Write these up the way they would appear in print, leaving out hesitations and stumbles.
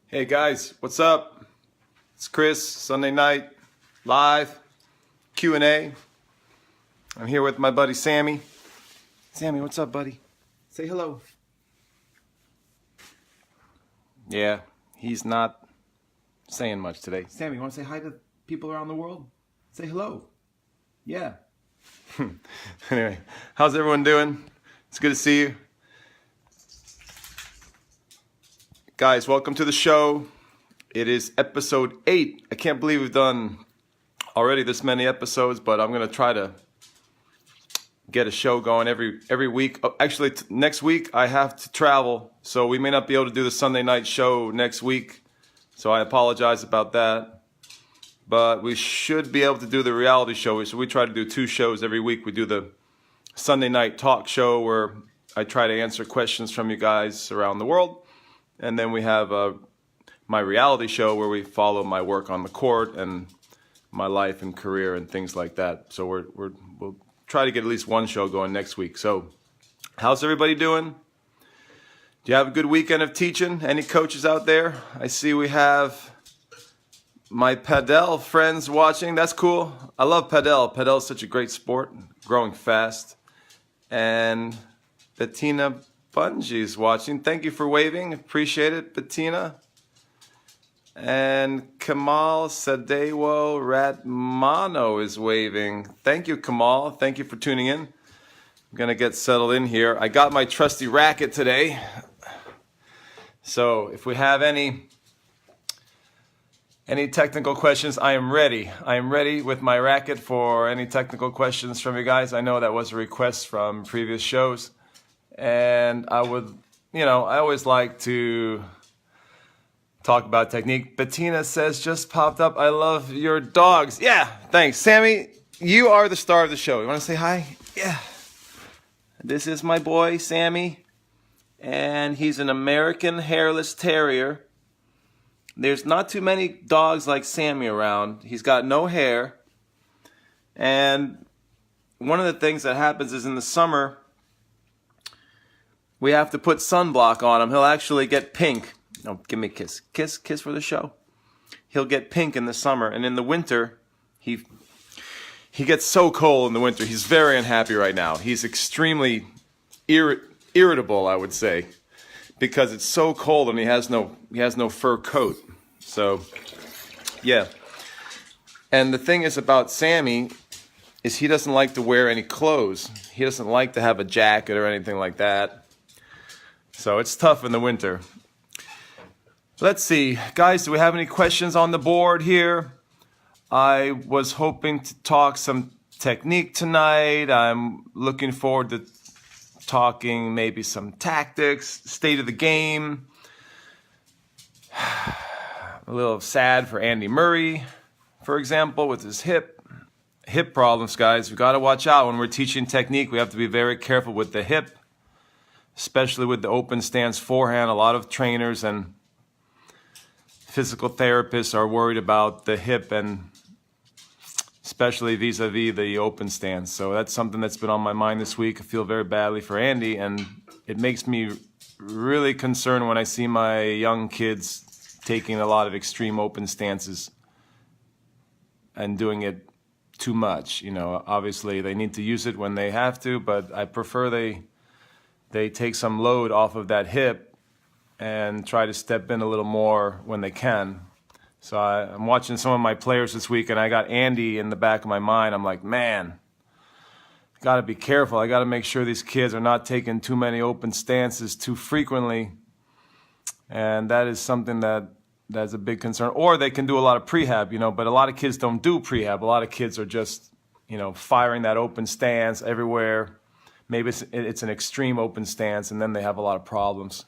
Hey guys, what's up? It's Chris, Sunday night, live, Q&A. I'm here with my buddy Sammie. Sammie, what's up, buddy? Say hello. Yeah, he's not saying much today. Sammie, you want to say hi to people around the world? Say hello. Yeah. Anyway, how's everyone doing? It's good to see you. Guys, welcome to the show. It is episode 8. I can't believe we've done already this many episodes, but I'm going to try to get a show going every week. Oh, actually, next week I have to travel, so we may not be able to do the Sunday night show next week. So I apologize about that. But we should be able to do the reality show. So we try to do 2 shows every week. We do the Sunday night talk show where I try to answer questions from you guys around the world. And then we have my reality show where we follow my work on the court and my life and career and things like that. So we'll try to get at least one show going next week. So how's everybody doing? Do you have a good weekend of teaching? Any coaches out there? I see we have my padel friends watching. That's cool. I love padel. Padel is such a great sport, growing fast. And Bettina Bungee's watching. Thank you for waving. Appreciate it, Bettina. And Kamal Sadewo Ratmano is waving. Thank you, Kamal. Thank you for tuning in. I'm going to get settled in here. I got my trusty racket today. So if we have any technical questions, I am ready. I am ready with my racket for any technical questions from you guys. I know that was a request from previous shows. And I would, I always like to talk about technique. Bettina says, just popped up, I love your dogs. Yeah, thanks. Sammie, you are the star of the show. You want to say hi? Yeah. This is my boy, Sammie. And he's an American hairless terrier. There's not too many dogs like Sammie around. He's got no hair. And one of the things that happens is in the summer, we have to put sunblock on him. He'll actually get pink. Oh, give me a kiss. Kiss for the show. He'll get pink in the summer. And in the winter, he gets so cold in the winter. He's very unhappy right now. He's extremely irritable, I would say, because it's so cold and he has no fur coat. So, yeah. And the thing is about Sammie is he doesn't like to wear any clothes. He doesn't like to have a jacket or anything like that. So it's tough in the winter. Let's see. Guys, do we have any questions on the board here? I was hoping to talk some technique tonight. I'm looking forward to talking maybe some tactics, state of the game. A little sad for Andy Murray, for example, with his hip problems, guys. We've got to watch out when we're teaching technique. We have to be very careful with the hip, especially with the open stance forehand. A lot of trainers and physical therapists are worried about the hip, and especially vis-a-vis the open stance. So that's something that's been on my mind this week. I feel very badly for Andy, and it makes me really concerned when I see my young kids taking a lot of extreme open stances and doing it too much. Obviously they need to use it when they have to, but I prefer they take some load off of that hip and try to step in a little more when they can. So I'm watching some of my players this week, and I got Andy in the back of my mind. I'm like, man, I got to be careful. I got to make sure these kids are not taking too many open stances too frequently. And that is something that's a big concern. Or they can do a lot of prehab, but a lot of kids don't do prehab. A lot of kids are just, firing that open stance everywhere. Maybe it's an extreme open stance, and then they have a lot of problems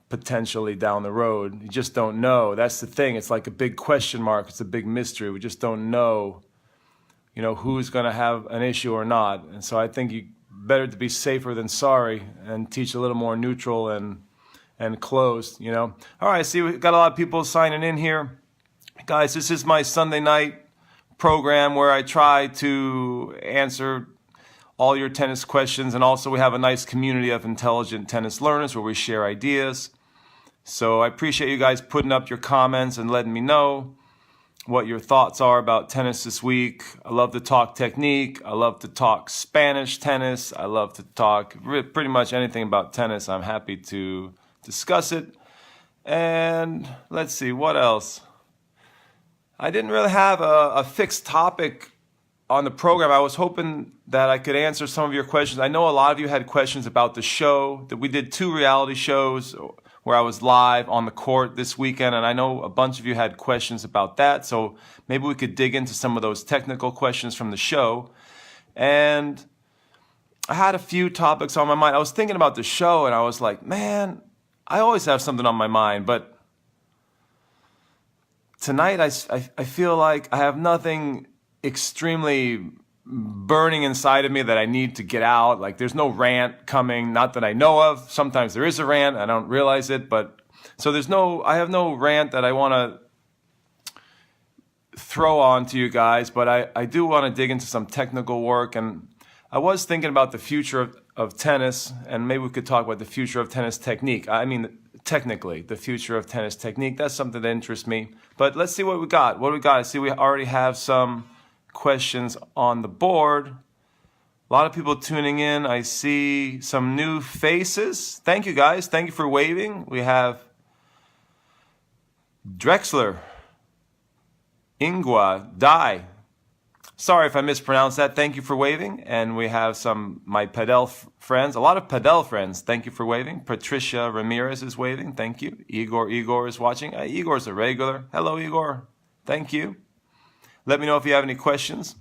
potentially down the road. You just don't know. That's the thing. It's like a big question mark. It's a big mystery. We just don't know, who's going to have an issue or not. And so I think you better to be safer than sorry and teach a little more neutral and closed, All right, I see we've got a lot of people signing in here. Guys, this is my Sunday night program where I try to answer all your tennis questions, and also we have a nice community of intelligent tennis learners where we share ideas. So I appreciate you guys putting up your comments and letting me know what your thoughts are about tennis this week. I love to talk technique. I love to talk Spanish tennis. I love to talk pretty much anything about tennis. I'm happy to discuss it. And let's see, what else? I didn't really have a fixed topic on the program. I was hoping that I could answer some of your questions. I know a lot of you had questions about the show, that we did 2 reality shows where I was live on the court this weekend, and I know a bunch of you had questions about that, so maybe we could dig into some of those technical questions from the show. And I had a few topics on my mind. I was thinking about the show, and I was like, man, I always have something on my mind, but tonight I feel like I have nothing extremely burning inside of me that I need to get out. Like there's no rant coming, not that I know of. Sometimes there is a rant, I don't realize it, but so I have no rant that I want to throw on to you guys, but I do want to dig into some technical work. And I was thinking about the future of tennis, and maybe we could talk about the future of tennis technique. I mean, technically, the future of tennis technique. That's something that interests me. But let's see what we got. What do we got? I see we already have some questions on the board. A lot of people tuning in. I see some new faces. Thank you, guys. Thank you for waving. We have Drexler, Ingua, Dai. Sorry if I mispronounced that. Thank you for waving. And we have my Padel friends, a lot of Padel friends. Thank you for waving. Patricia Ramirez is waving. Thank you. Igor is watching. Igor's a regular. Hello, Igor. Thank you. Let me know if you have any questions.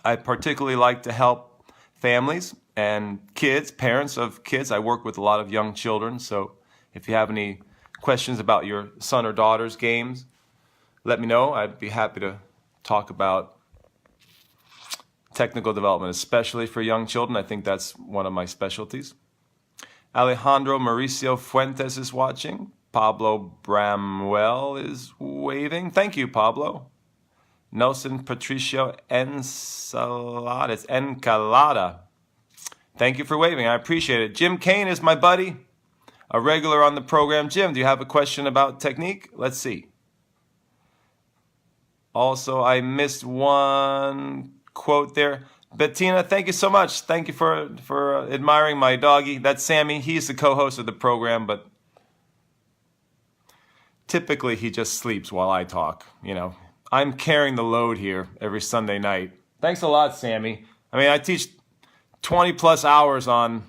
I particularly like to help families and kids, parents of kids. I work with a lot of young children. So if you have any questions about your son or daughter's games, let me know. I'd be happy to talk about technical development, especially for young children. I think that's one of my specialties. Alejandro Mauricio Fuentes is watching. Pablo Bramwell is waving. Thank you, Pablo. Nelson Patricio Ensalada. It's Encalada. Thank you for waving. I appreciate it. Jim Kane is my buddy, a regular on the program. Jim, do you have a question about technique? Let's see. Also, I missed one quote there. Bettina, thank you so much. Thank you for admiring my doggy. That's Sammie. He's the co-host of the program, but typically he just sleeps while I talk. You know, I'm carrying the load here every Sunday night. Thanks a lot, Sammie. I mean, I teach 20 plus hours on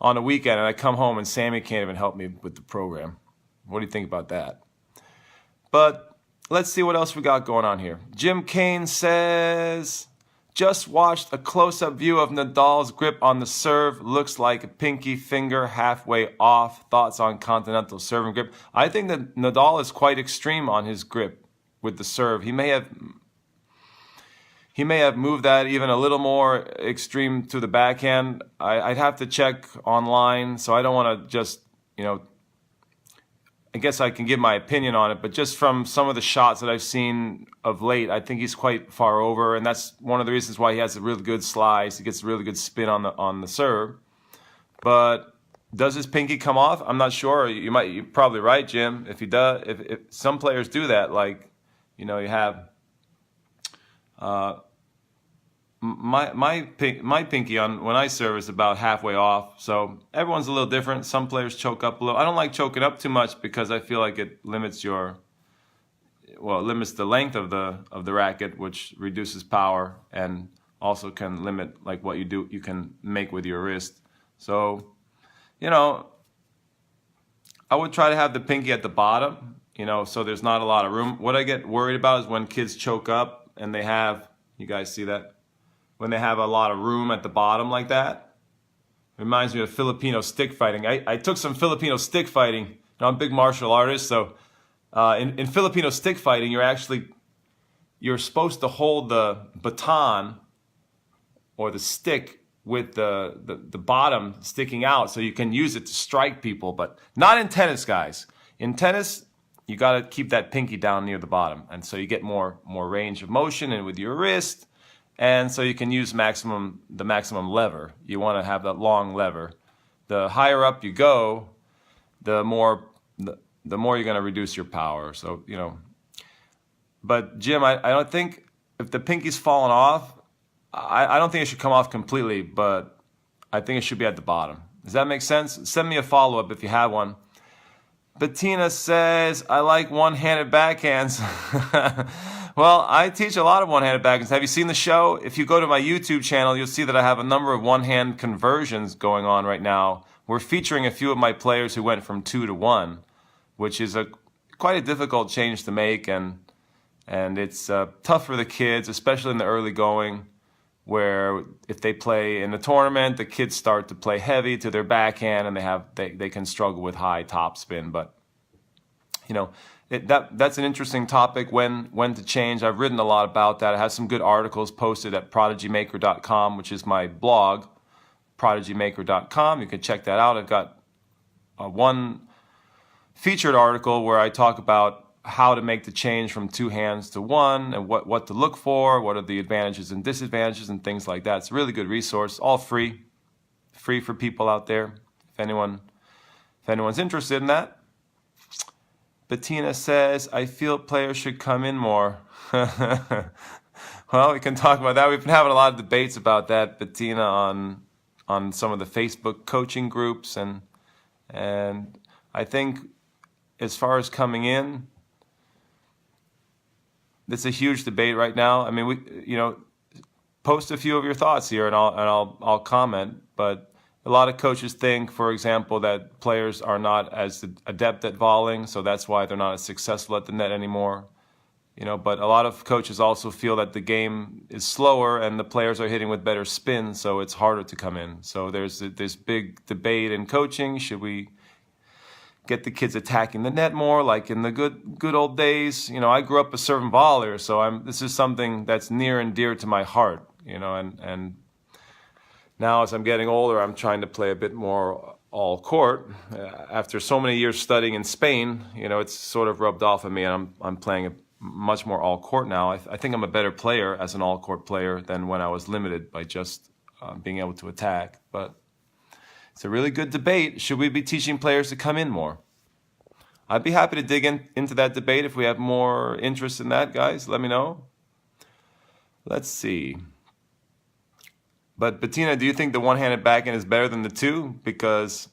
a weekend, and I come home and Sammie can't even help me with the program. What do you think about that? But let's see what else we got going on here. Jim Kane says, just watched a close-up view of Nadal's grip on the serve. Looks like a pinky finger halfway off. Thoughts on continental serving grip? I think that Nadal is quite extreme on his grip with the serve. He may have moved that even a little more extreme to the backhand. I'd have to check online, so I don't want to just, I guess I can give my opinion on it, but just from some of the shots that I've seen of late, I think he's quite far over, and that's one of the reasons why he has a really good slice. He gets a really good spin on the serve. But does his pinky come off? I'm not sure. You're probably right, Jim. If he does, if some players do that, like you have my pinky on when I serve is about halfway off. So everyone's a little different. Some players choke up a little. I don't like choking up too much because I feel like it limits the length of the racket, which reduces power and also can limit like what you can make with your wrist. So, I would try to have the pinky at the bottom, so there's not a lot of room. What I get worried about is when kids choke up and they have, you guys see that? When they have a lot of room at the bottom like that. It reminds me of Filipino stick fighting. I took some Filipino stick fighting. I'm a big martial artist, so in Filipino stick fighting, you're supposed to hold the baton or the stick with the bottom sticking out so you can use it to strike people, but not in tennis, guys. In tennis, you got to keep that pinky down near the bottom, and so you get more range of motion and with your wrist. And so you can use the maximum lever. You want to have that long lever. The higher up you go, the more the more you're going to reduce your power. So, but Jim, I don't think if the pinky's fallen off, I don't think it should come off completely, but I think it should be at the bottom. Does that make sense? Send me a follow-up if you have one. Bettina says, I like one-handed backhands. Well, I teach a lot of one-handed backhands. Have you seen the show? If you go to my YouTube channel, you'll see that I have a number of one-hand conversions going on right now. We're featuring a few of my players who went from 2 to 1, which is quite a difficult change to make, and it's tough for the kids, especially in the early going, where if they play in the tournament, the kids start to play heavy to their backhand, and they can struggle with high topspin. But that's an interesting topic, when to change. I've written a lot about that. I have some good articles posted at prodigymaker.com, which is my blog, prodigymaker.com. You can check that out. I've got one featured article where I talk about how to make the change from 2 hands to 1, and what to look for, what are the advantages and disadvantages, and things like that. It's a really good resource, all free for people out there, if anyone's interested in that. Bettina says, I feel players should come in more. Well, we can talk about that. We've been having a lot of debates about that, Bettina, on some of the Facebook coaching groups, and I think as far as coming in, it's a huge debate right now. I mean, post a few of your thoughts here, and I'll comment. But a lot of coaches think, for example, that players are not as adept at volleying, so that's why they're not as successful at the net anymore. But a lot of coaches also feel that the game is slower and the players are hitting with better spin, so it's harder to come in. So there's this big debate in coaching. Should we get the kids attacking the net more, like in the good old days? I grew up a serving volleyer, so this is something that's near and dear to my heart. And now as I'm getting older, I'm trying to play a bit more all court. After so many years studying in Spain, it's sort of rubbed off on me, and I'm playing much more all court now. I think I'm a better player as an all court player than when I was limited by just being able to attack. But it's a really good debate. Should we be teaching players to come in more? I'd be happy to dig into that debate. If we have more interest in that, guys, let me know. Let's see. But Bettina, do you think the one-handed backhand is better than the 2? Because,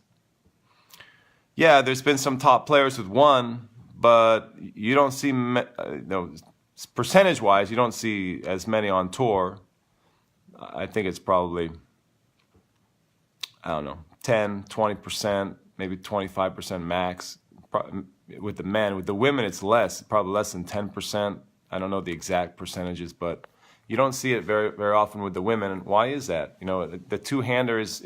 yeah, there's been some top players with 1, but you don't see, percentage-wise, you don't see as many on tour. I think it's probably, I don't know, 10, 20%, maybe 25% max with the men. With the women, it's less, probably less than 10%. I don't know the exact percentages, but you don't see it very, very often with the women. And why is that? The two-hander is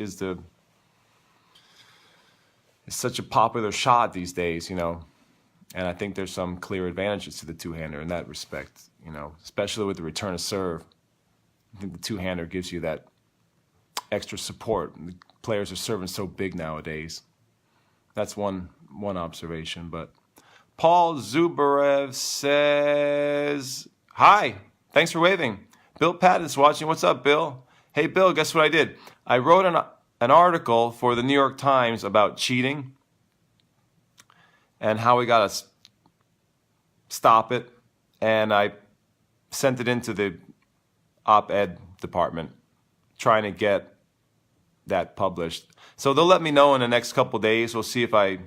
such a popular shot these days, and I think there's some clear advantages to the two-hander in that respect, especially with the return of serve. I think the two-hander gives you that extra support. The players are serving so big nowadays. That's one observation. But Paul Zubarev says, hi, thanks for waving. Bill Patton's watching. What's up, Bill? Hey, Bill, guess what I did? I wrote an article for the New York Times about cheating and how we got to stop it. And I sent it into the op-ed department, trying to get that published. So they'll let me know in the next couple of days. We'll see if I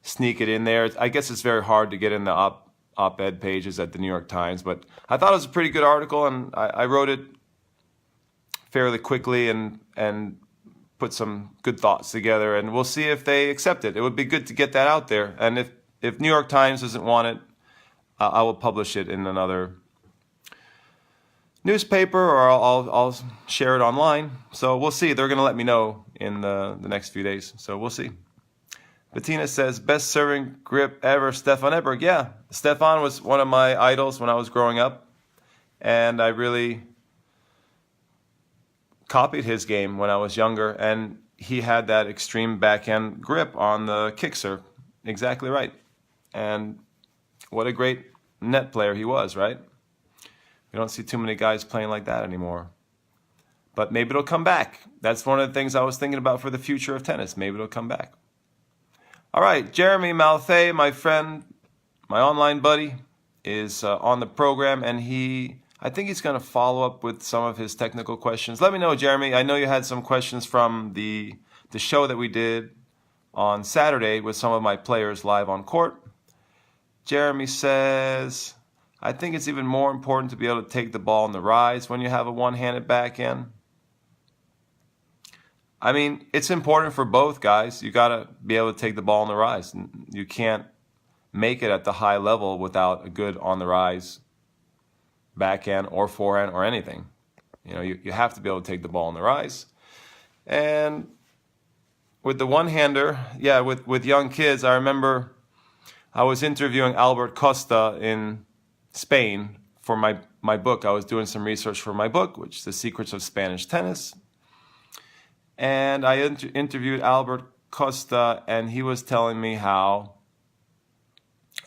sneak it in there. I guess it's very hard to get in the op-ed pages at the New York Times, but I thought it was a pretty good article, and I wrote it fairly quickly and put some good thoughts together, and we'll see if they accept it. It would be good to get that out there, and if New York Times doesn't want it, I will publish it in another newspaper, or I'll share it online. So we'll see. They're going to let me know in the next few days, so we'll see. Bettina says, best serving grip ever, Stefan Edberg. Yeah, Stefan was one of my idols when I was growing up, and I really copied his game when I was younger, and he had that extreme backhand grip on the kick serve. Exactly right. And what a great net player he was, right? We don't see too many guys playing like that anymore. But maybe it'll come back. That's one of the things I was thinking about for the future of tennis. Maybe it'll come back. All right, Jeremy Malthay, my friend, my online buddy, is on the program, and I think he's going to follow up with some of his technical questions. Let me know, Jeremy. I know you had some questions from the show that we did on Saturday with some of my players live on court. Jeremy says, I think it's even more important to be able to take the ball in the rise when you have a one-handed backhand. I mean, it's important for both, guys. You got to be able to take the ball on the rise. You can't make it at the high level without a good on the rise backhand or forehand or anything. You have to be able to take the ball on the rise. And with the one-hander, yeah, with young kids, I remember I was interviewing Albert Costa in Spain for my book. I was doing some research for my book, which is The Secrets of Spanish Tennis. And I interviewed Albert Costa, and he was telling me how,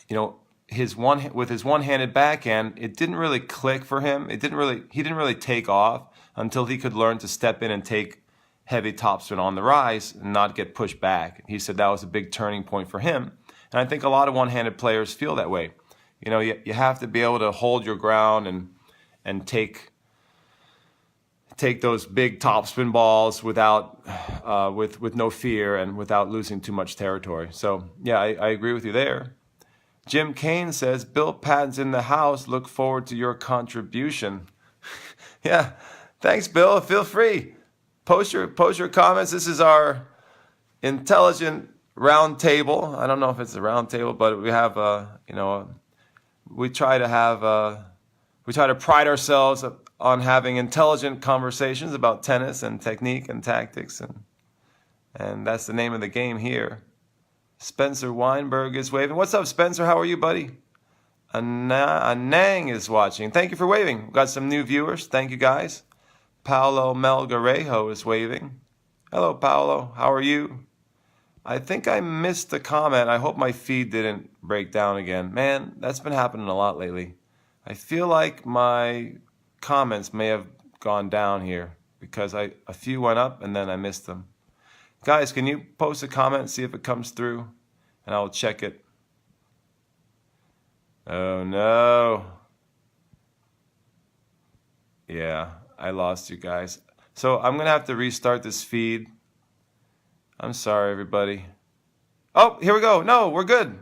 with his one-handed backhand, it didn't really click for him. He didn't really take off until he could learn to step in and take heavy topspin on the rise and not get pushed back. He said that was a big turning point for him. And I think a lot of one-handed players feel that way. You have to be able to hold your ground and take those big topspin balls without with no fear and without losing too much territory. So yeah, I agree with you there. Jim Kane says, Bill Patton's in the house. Look forward to your contribution. Yeah, thanks, Bill. Feel free. Post your comments. This is our intelligent round table. I don't know if it's a round table, but we have we try to pride ourselves on having intelligent conversations about tennis and technique and tactics, and that's the name of the game here. Spencer Weinberg is waving. What's up, Spencer? How are you, buddy? Anang is watching. Thank you for waving. We've got some new viewers. Thank you, guys. Paolo Melgarejo is waving. Hello, Paolo. How are you? I think I missed the comment. I hope my feed didn't break down again. Man, that's been happening a lot lately. I feel like my comments may have gone down here because a few went up and then I missed them. Guys, can you post a comment and see if it comes through? And I'll check it. Oh no. Yeah, I lost you guys. So I'm going to have to restart this feed. I'm sorry, everybody. Oh, here we go. No, we're good.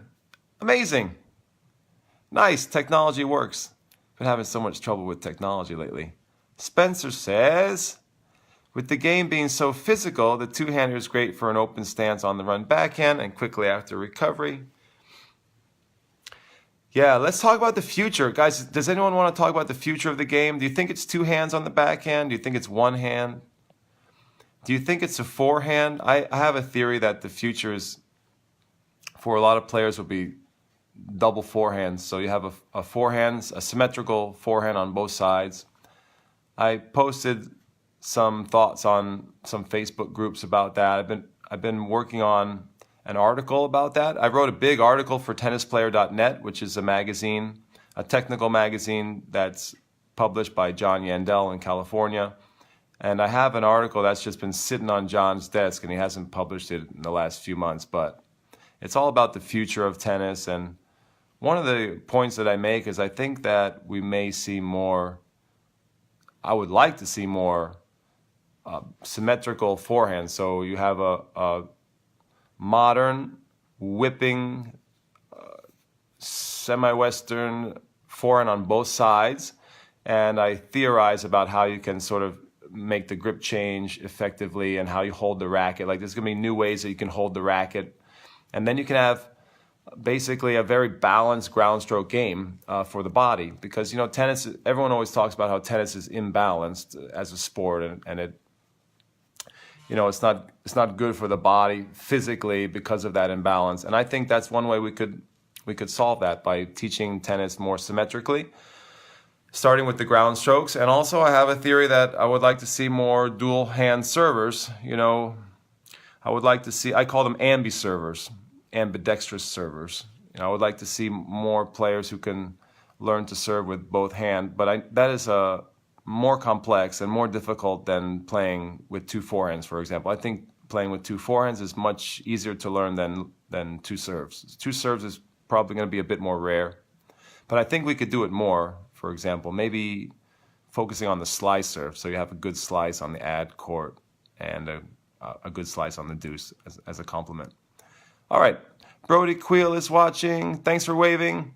Amazing. Nice. Technology works. Been having so much trouble with technology lately. Spencer says, with the game being so physical, the two-hander is great for an open stance on the run backhand and quickly after recovery. Yeah, let's talk about the future. Guys, does anyone want to talk about the future of the game? Do you think it's two hands on the backhand? Do you think it's one hand? Do you think it's a forehand? I have a theory that the future is, for a lot of players, will be double forehands. So you have a forehand, a symmetrical forehand on both sides. I posted some thoughts on some Facebook groups about that. I've been working on an article about that. I wrote a big article for tennisplayer.net, which is a magazine, a technical magazine that's published by John Yandel in California. And I have an article that's just been sitting on John's desk, and he hasn't published it in the last few months. But it's all about the future of tennis. And one of the points that I make is I think that we may see more, I would like to see more symmetrical forehand. So you have a modern, whipping, semi-Western forehand on both sides. And I theorize about how you can sort of make the grip change effectively and how you hold the racket. Like there's going to be new ways that you can hold the racket. And then you can have basically a very balanced ground stroke game for the body. Because, tennis, everyone always talks about how tennis is imbalanced as a sport, and it, it's not good for the body physically because of that imbalance. And I think that's one way we could solve that by teaching tennis more symmetrically, starting with the ground strokes. And also I have a theory that I would like to see more dual hand servers. I would like to see, I call them ambi-servers, ambidextrous servers. I would like to see more players who can learn to serve with both hands, but that is more complex and more difficult than playing with two forehands, for example. I think playing with two forehands is much easier to learn than than 2 serves. 2 serves is probably going to be a bit more rare, but I think we could do it more. For example, maybe focusing on the slice serve, so you have a good slice on the ad court and a good slice on the deuce as a complement. All right, Brody Queel is watching. Thanks for waving.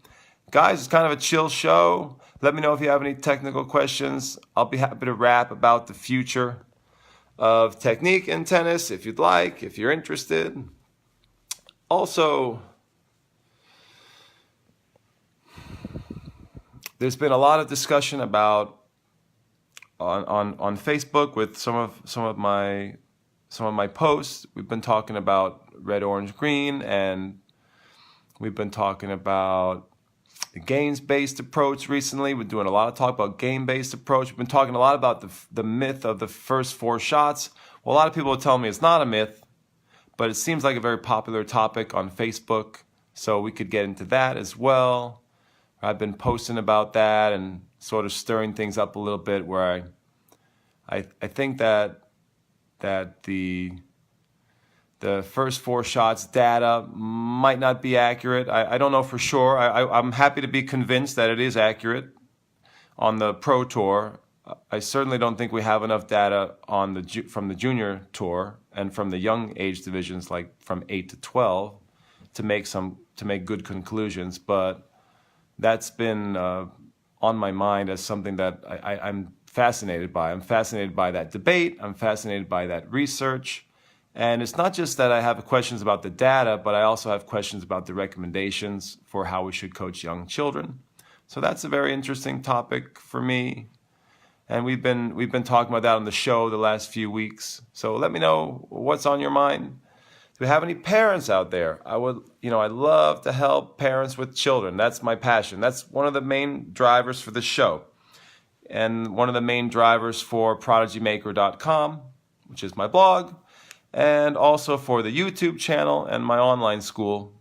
Guys, it's kind of a chill show. Let me know if you have any technical questions. I'll be happy to rap about the future of technique in tennis if you'd like, if you're interested. Also, there's been a lot of discussion about on Facebook with some of my posts. We've been talking about red, orange, green, and we've been talking about the games-based approach recently. We're doing a lot of talk about game-based approach. We've been talking a lot about the myth of the first 4 shots. Well, a lot of people are telling me it's not a myth, but it seems like a very popular topic on Facebook, so we could get into that as well. I've been posting about that and sort of stirring things up a little bit, where I think that the first 4 shots data might not be accurate. I don't know for sure. I'm happy to be convinced that it is accurate on the Pro Tour. I certainly don't think we have enough data on from the Junior Tour and from the young age divisions, like from 8 to 12, to make good conclusions. But that's been on my mind as something that I'm fascinated by. I'm fascinated by that debate. I'm fascinated by that research. And it's not just that I have questions about the data, but I also have questions about the recommendations for how we should coach young children. So that's a very interesting topic for me. And we've been talking about that on the show the last few weeks. So let me know what's on your mind. Do we have any parents out there? I love to help parents with children. That's my passion. That's one of the main drivers for the show. And one of the main drivers for prodigymaker.com, which is my blog, and also for the YouTube channel and my online school,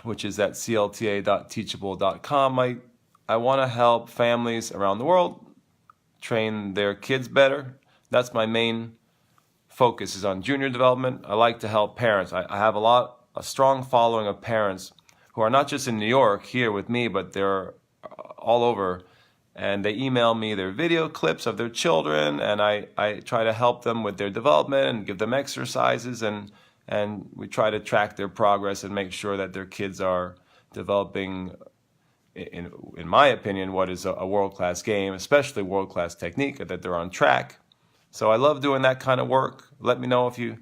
which is at clta.teachable.com. I want to help families around the world train their kids better. That's my main focus, is on junior development. I like to help parents. I have a strong following of parents who are not just in New York here with me, but they're all over. And they email me their video clips of their children, and I try to help them with their development and give them exercises, and we try to track their progress and make sure that their kids are developing, in my opinion, what is a world-class game, especially world-class technique, that they're on track. So I love doing that kind of work. Let me know if you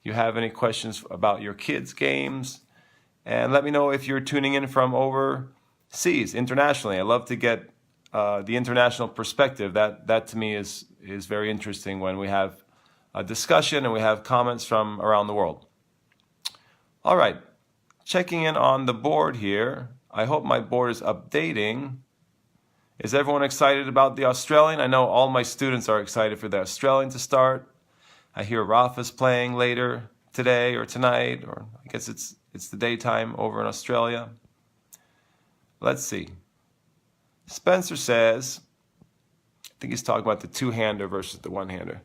have any questions about your kids' games, and let me know if you're tuning in from overseas, internationally. I love to get the international perspective. That to me is very interesting when we have a discussion and we have comments from around the world. All right, checking in on the board here. I hope my board is updating. Is everyone excited about the Australian? I know all my students are excited for the Australian to start. I hear Rafa's playing later today or tonight, or I guess it's the daytime over in Australia. Let's see. Spencer says, I think he's talking about the 2-hander versus the 1-hander.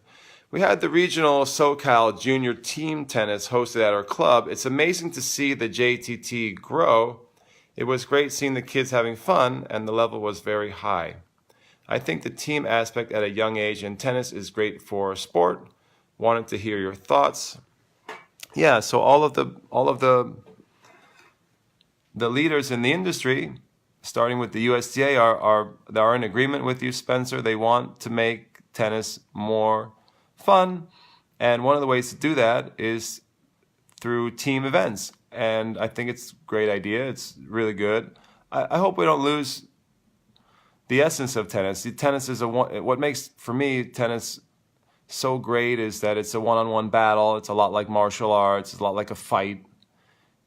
We had the regional SoCal junior team tennis hosted at our club. It's amazing to see the JTT grow. It was great seeing the kids having fun, and the level was very high. I think the team aspect at a young age in tennis is great for sport. Wanted to hear your thoughts. Yeah, so all of the leaders in the industry, starting with the USTA, are in agreement with you, Spencer. They want to make tennis more fun, and one of the ways to do that is through team events. And I think it's a great idea. It's really good. I hope we don't lose the essence of tennis. Tennis is what makes, for me, tennis so great is that it's a one-on-one battle. It's a lot like martial arts. It's a lot like a fight,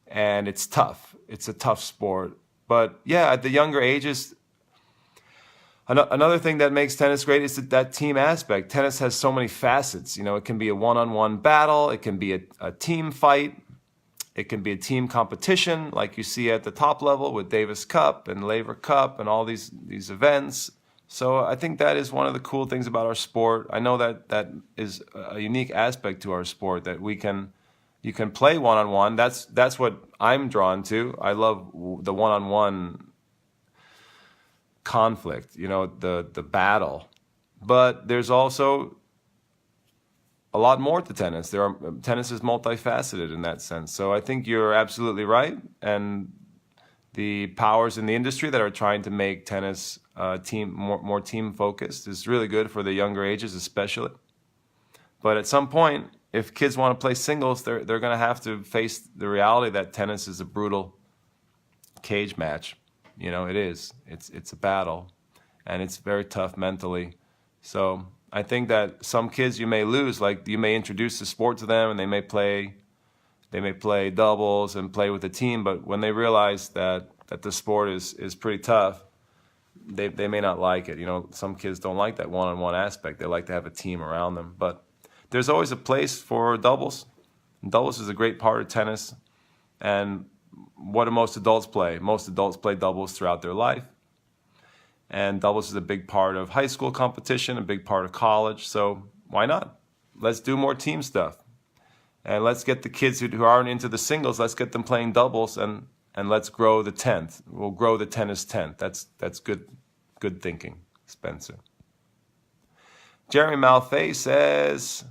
and it's tough. It's a tough sport. But yeah, at the younger ages, another thing that makes tennis great is that team aspect. Tennis has so many facets. It can be a one-on-one battle. It can be a team fight. It can be a team competition, like you see at the top level with Davis Cup and Laver Cup and all these events. So I think that is one of the cool things about our sport. I know that is a unique aspect to our sport, that we can You can play one-on-one. That's what I'm drawn to. I love the one-on-one conflict, the battle. But there's also a lot more to tennis. Tennis is multifaceted in that sense. So I think you're absolutely right. And the powers in the industry that are trying to make tennis more team focused is really good for the younger ages, especially. But at some point, if kids want to play singles, they're going to have to face the reality that tennis is a brutal cage match. It is. It's a battle, and it's very tough mentally. So I think that some kids you may lose, like you may introduce the sport to them, and they may play doubles and play with a team. But when they realize that the sport is pretty tough, they may not like it. Some kids don't like that one-on-one aspect. They like to have a team around them. But there's always a place for doubles. Doubles is a great part of tennis. And what do most adults play? Most adults play doubles throughout their life. And doubles is a big part of high school competition, a big part of college. So why not? Let's do more team stuff. And let's get the kids who aren't into the singles, let's get them playing doubles, and let's grow the 10th. We'll grow the tennis 10th. That's good thinking, Spencer. Jeremy Malfay says,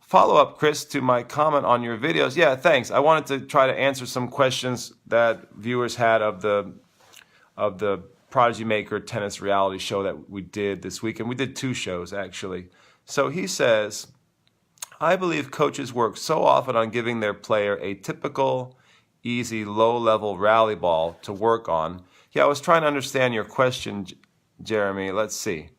follow up, Chris, to my comment on your videos. Yeah, thanks. I wanted to try to answer some questions that viewers had of the Prodigy Maker tennis reality show that we did this week. And we did 2 shows, actually. So he says, I believe coaches work so often on giving their player a typical, easy, low-level rally ball to work on. Yeah, I was trying to understand your question, Jeremy. Let's see.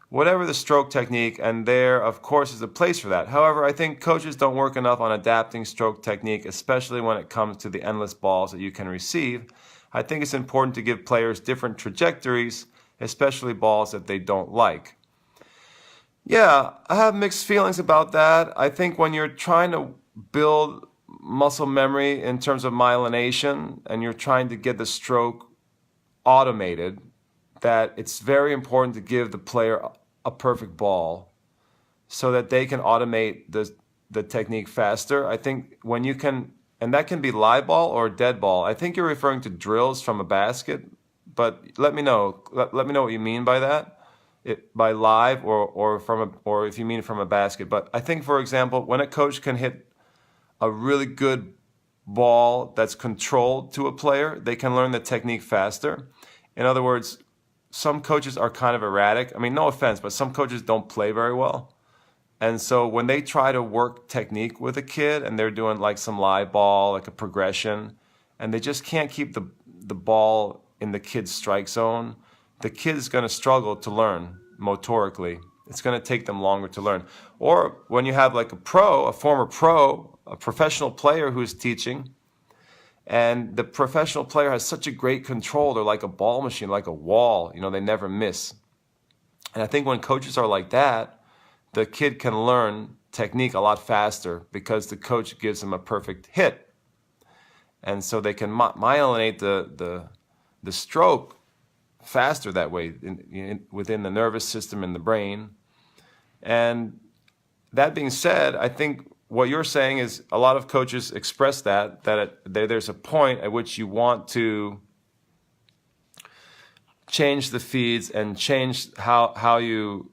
Whatever the stroke technique, and there, of course, is a place for that. However, I think coaches don't work enough on adapting stroke technique, especially when it comes to the endless balls that you can receive. I think it's important to give players different trajectories, especially balls that they don't like. Yeah, I have mixed feelings about that. I think when you're trying to build muscle memory in terms of myelination, and you're trying to get the stroke automated, that it's very important to give the player a perfect ball so that they can automate the technique faster. I think when you can, and that can be live ball or dead ball. I think you're referring to drills from a basket, but let me know. Let me know what you mean by that. By live or if you mean from a basket. But I think, for example, when a coach can hit a really good ball that's controlled to a player, they can learn the technique faster. In other words, some coaches are kind of erratic. I mean, no offense, but some coaches don't play very well. And so when they try to work technique with a kid and they're doing like some live ball, like a progression, and they just can't keep the ball in the kid's strike zone, the kid's going to struggle to learn motorically. It's going to take them longer to learn. Or when you have like a former pro, a professional player who's teaching, and the professional player has such a great control. They're like a ball machine, like a wall. They never miss. And I think when coaches are like that, the kid can learn technique a lot faster because the coach gives them a perfect hit. And so they can myelinate the stroke faster that way within the nervous system and the brain. And that being said, I think what you're saying is a lot of coaches express that there's a point at which you want to change the feeds and change the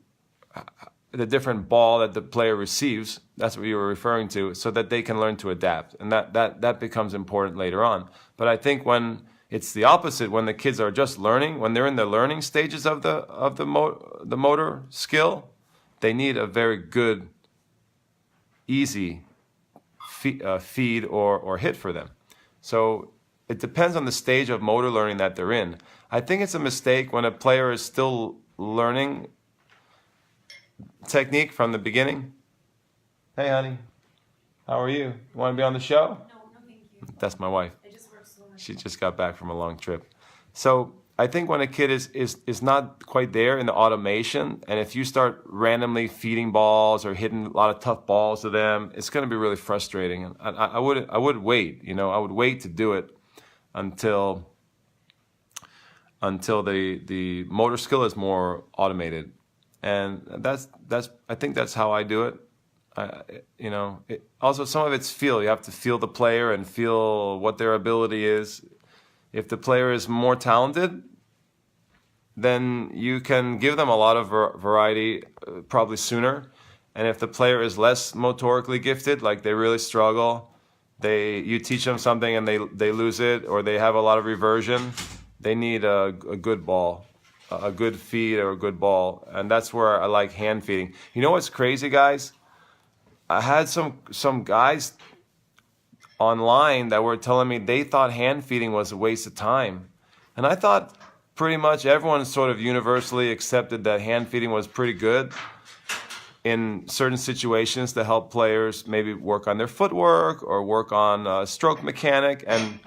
different ball that the player receives. That's what you were referring to, so that they can learn to adapt. And that becomes important later on. But I think when it's the opposite, when the kids are just learning, when they're in the learning stages of the motor skill, they need a very good, easy feed or hit for them. So it depends on the stage of motor learning that they're in. I think it's a mistake when a player is still learning technique from the beginning. Hey, honey, how are you? You want to be on the show? No, thank you. That's my wife. I just work so much. She just got back from a long trip. So I think when a kid is not quite there in the automation, and if you start randomly feeding balls or hitting a lot of tough balls to them, it's going to be really frustrating. And I would wait. I would wait to do it until the motor skill is more automated. And I think that's how I do it. You know, also some of it's feel. You have to feel the player and feel what their ability is. If the player is more talented, then you can give them a lot of variety probably sooner. And if the player is less motorically gifted, like they really struggle, you teach them something and they lose it, or they have a lot of reversion, they need a good ball, a good feed or a good ball. And that's where I like hand feeding. You know what's crazy, guys? I had some guys online that were telling me they thought hand feeding was a waste of time. And I thought pretty much everyone sort of universally accepted that hand feeding was pretty good in certain situations to help players maybe work on their footwork or work on stroke mechanic. And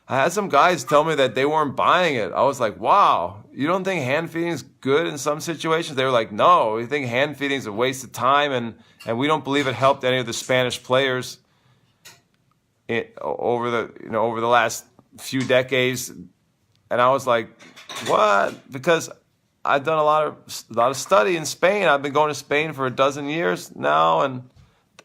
I had some guys tell me that they weren't buying it. I was like, wow, you don't think hand feeding is good in some situations? They were like, no, we think hand feeding is a waste of time, and we don't believe it helped any of the Spanish players over the last few decades. And I was like, what? Because I've done a lot of study in Spain. I've been going to Spain for 12 years now, and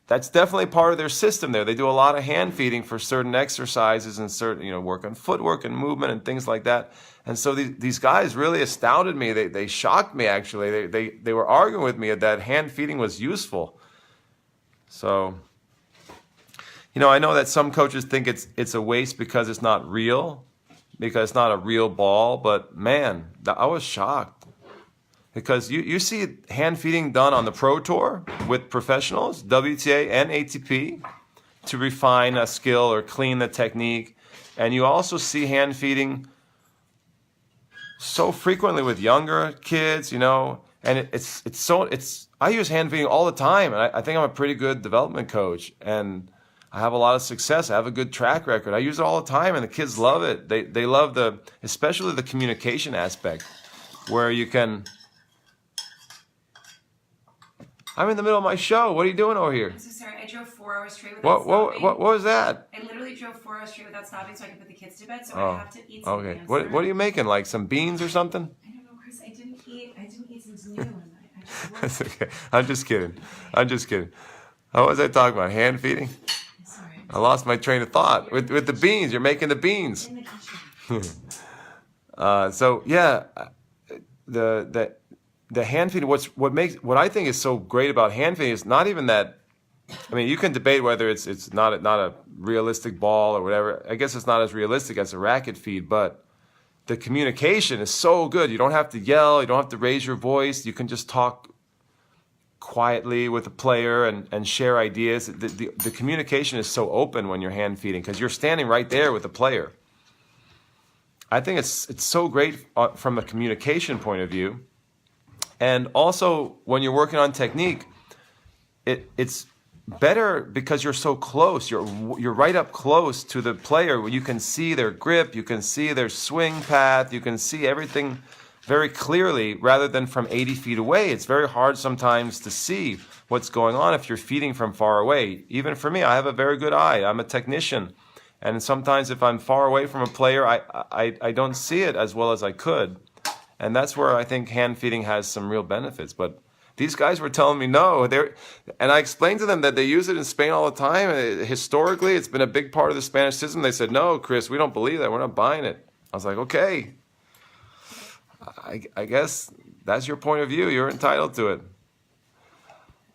that's definitely part of their system there. They do a lot of hand feeding for certain exercises and certain, work on footwork and movement and things like that. And so these guys really astounded me. They shocked me, actually. They were arguing with me that hand feeding was useful. So, I know that some coaches think it's a waste because it's not real, because it's not a real ball. But man, I was shocked. Because you see hand feeding done on the Pro Tour with professionals, WTA and ATP, to refine a skill or clean the technique. And you also see hand feeding so frequently with younger kids, and I use hand feeding all the time. And I think I'm a pretty good development coach. And I have a lot of success. I have a good track record. I use it all the time, and the kids love it. They love especially the communication aspect, where you can... I'm in the middle of my show. What are you doing over here? I'm so sorry. I drove 4 hours straight without stopping. What was that? I literally drove 4 hours straight without stopping so I could put the kids to bed. So I have to eat some okay. What are you making? Like some beans or something? I don't know, Chris. I didn't eat some lasagna one night. That's okay. I'm just kidding. What was I talking about? Hand feeding? Sorry. I lost my train of thought. With the beans. You're making the beans. In the kitchen. So yeah, the hand feeding, what I think is so great about hand feeding is not even that. I mean, you can debate whether it's not a realistic ball or whatever. I guess it's not as realistic as a racket feed, but the communication is so good. You don't have to yell. You don't have to raise your voice. You can just talk quietly with the player and share ideas. The communication is so open when you're hand feeding because you're standing right there with the player. I think it's so great from a communication point of view. And also, when you're working on technique, it's better because you're so close. You're right up close to the player. You can see their grip. You can see their swing path. You can see everything very clearly rather than from 80 feet away. It's very hard sometimes to see what's going on if you're feeding from far away. Even for me, I have a very good eye. I'm a technician. And sometimes if I'm far away from a player, I don't see it as well as I could. And that's where I think hand feeding has some real benefits. But these guys were telling me no. And I explained to them that they use it in Spain all the time. Historically, it's been a big part of the Spanish system. They said, no, Chris, we don't believe that. We're not buying it. I was like, okay. I guess that's your point of view. You're entitled to it.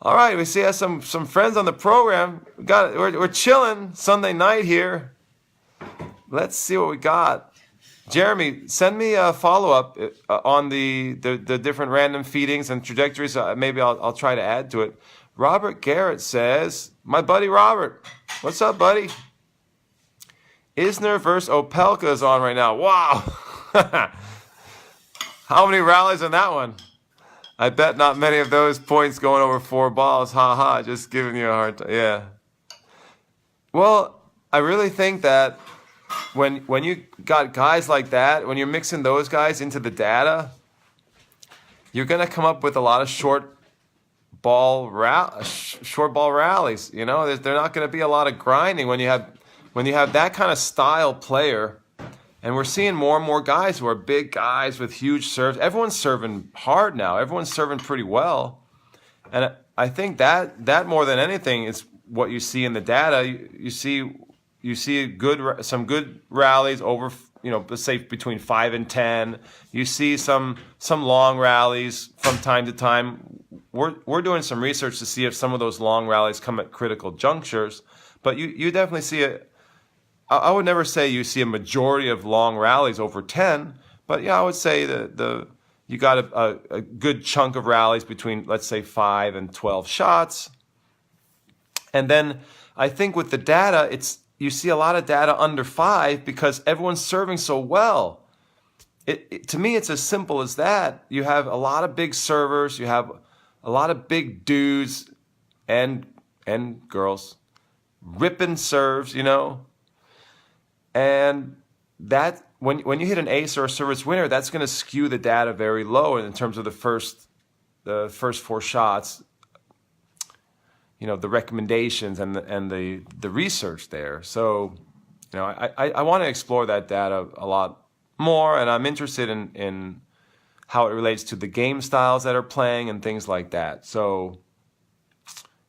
All right, we see some friends on the program. We're chilling Sunday night here. Let's see what we got. Jeremy, send me a follow-up on the different random feedings and trajectories. Maybe I'll try to add to it. Robert Garrett says, my buddy Robert. What's up, buddy? Isner versus Opelka is on right now. Wow. How many rallies on that one? I bet not many of those points going over 4 balls. Ha ha, just giving you a hard time. Yeah. Well, I really think that when you got guys like that, when you're mixing those guys into the data, you're going to come up with a lot of short ball rallies. They're not going to be a lot of grinding when you have that kind of style player. And we're seeing more and more guys who are big guys with huge serves. Everyone's serving hard now. Everyone's serving pretty well. And I think that more than anything is what you see in the data. You see some good rallies over, let's say between 5 and 10. You see some long rallies from time to time. We're doing some research to see if some of those long rallies come at critical junctures. But you definitely see I would never say you see a majority of long rallies over 10. But yeah, I would say you got a good chunk of rallies between, let's say, 5 and 12 shots. And then I think with the data, you see a lot of data under 5 because everyone's serving so well. To me, it's as simple as that. You have a lot of big servers. You have a lot of big dudes and girls ripping serves, and that when you hit an ace or a service winner, that's going to skew the data very low in terms of the first 4 shots. The recommendations and the research there. So, I want to explore that data a lot more, and I'm interested in how it relates to the game styles that are playing and things like that. So,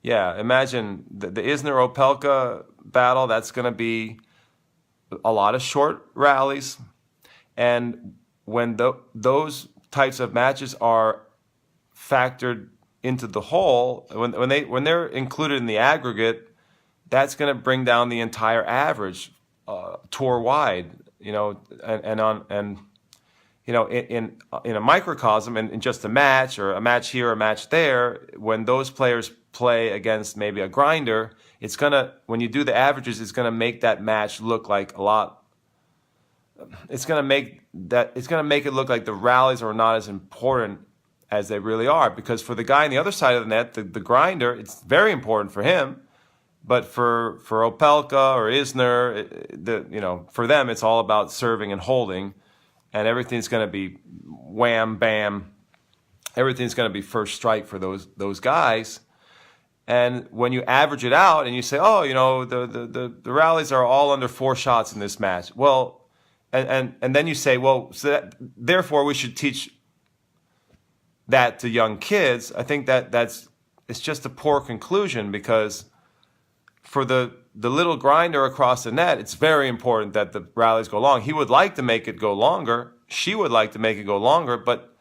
yeah, imagine the Isner-Opelka battle. That's going to be a lot of short rallies, and when those types of matches are factored into the whole, when they're included in the aggregate, that's going to bring down the entire average tour wide. In a microcosm, in just a match or a match here, or a match there, when those players play against maybe a grinder, when you do the averages, it's gonna make that match look like a lot. It's gonna make it look like the rallies are not as important as they really are, because for the guy on the other side of the net, the grinder, it's very important for him, but for Opelka or Isner, for them, it's all about serving and holding, and everything's going to be wham, bam. Everything's going to be first strike for those guys. And when you average it out and you say, the rallies are all under 4 shots in this match. Well, and then you say, therefore we should teach that to young kids. I think it's just a poor conclusion, because for the little grinder across the net, it's very important that the rallies go long. He would like to make it go longer. She would like to make it go longer, but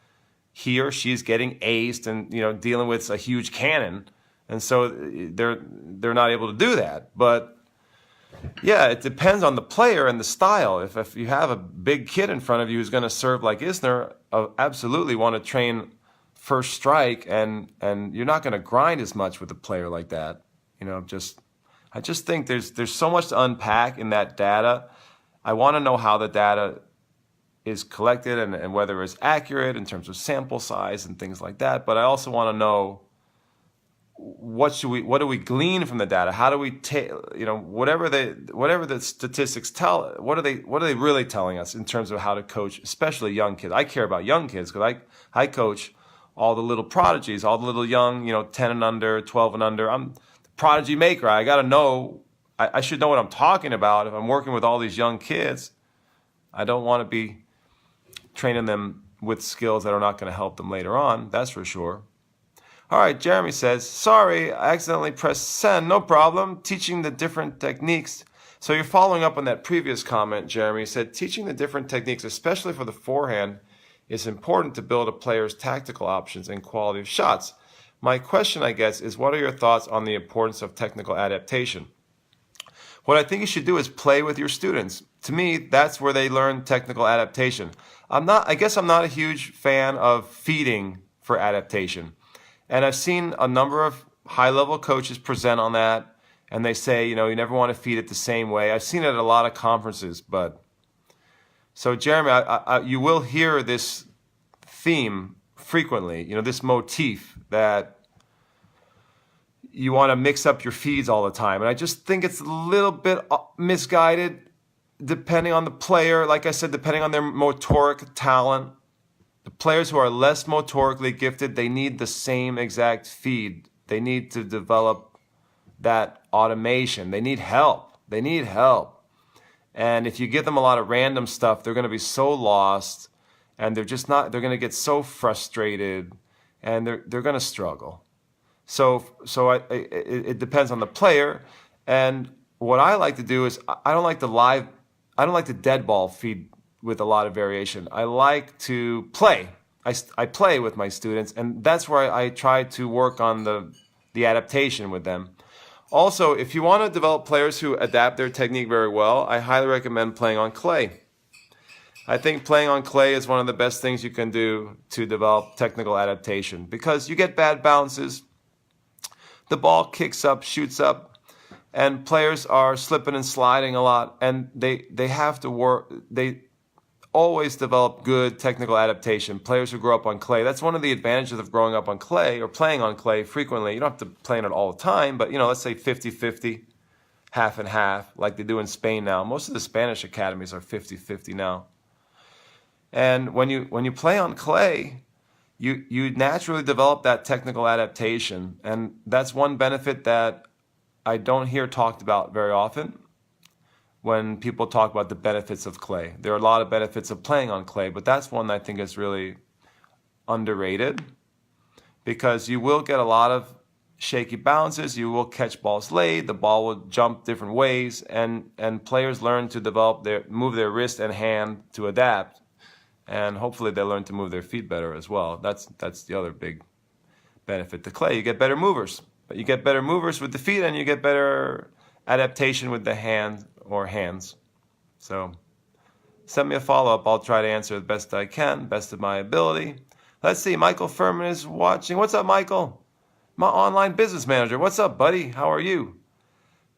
he or she's getting aced and dealing with a huge cannon, and so they're not able to do that. But yeah, it depends on the player and the style. If you have a big kid in front of you who's going to serve like Isner, absolutely want to train first strike, and you're not going to grind as much with a player like that. I just think there's so much to unpack in that data. I want to know how the data is collected and whether it's accurate in terms of sample size and things like that. But I also want to know what do we glean from the data? How do we take, whatever the statistics tell, what are they really telling us in terms of how to coach, especially young kids? I care about young kids because I coach all the little prodigies, all the little young, 10 and under, 12 and under. I'm the prodigy maker. I got to know, I should know what I'm talking about. If I'm working with all these young kids, I don't want to be training them with skills that are not going to help them later on. That's for sure. All right, Jeremy says, sorry, I accidentally pressed send. No problem. Teaching the different techniques. So you're following up on that previous comment, Jeremy. Said, teaching the different techniques, especially for the forehand, is important to build a player's tactical options and quality of shots. My question, I guess, is what are your thoughts on the importance of technical adaptation? What I think you should do is play with your students. To me, that's where they learn technical adaptation. I guess I'm not a huge fan of feeding for adaptation. And I've seen a number of high-level coaches present on that, and they say, you never want to feed it the same way. I've seen it at a lot of conferences, but... So, Jeremy, you will hear this theme frequently, this motif that you want to mix up your feeds all the time. And I just think it's a little bit misguided depending on the player. Like I said, depending on their motoric talent. The players who are less motorically gifted, they need the same exact feed. They need to develop that automation. They need help. And if you give them a lot of random stuff, they're going to be so lost, and they're going to get so frustrated, and they're going to struggle. It depends on the player. And what I like to do is I don't like the dead ball feed with a lot of variation. I like to play. I play with my students, and that's where I try to work on the adaptation with them. Also, if you want to develop players who adapt their technique very well, I highly recommend playing on clay. I think playing on clay is one of the best things you can do to develop technical adaptation, because you get bad bounces, the ball kicks up, shoots up, and players are slipping and sliding a lot, and they have to work. They always develop good technical adaptation. Players who grow up on clay, that's one of the advantages of growing up on clay or playing on clay frequently. You don't have to play on it all the time, but let's say 50-50, half and half, like they do in Spain now. Most of the Spanish academies are 50-50 now. And when you play on clay, you naturally develop that technical adaptation, and that's one benefit that I don't hear talked about very often when people talk about the benefits of clay. There are a lot of benefits of playing on clay, but that's one that I think is really underrated, because you will get a lot of shaky bounces, you will catch balls late, the ball will jump different ways, and players learn to move their wrist and hand to adapt. And hopefully they learn to move their feet better as well. That's the other big benefit to clay. You get better movers. But you get better movers with the feet, and you get better adaptation with the hand or hands. So send me a follow-up. I'll try to answer the best I can, best of my ability. Let's see. Michael Furman is watching. What's up, Michael? My online business manager. What's up, buddy? How are you?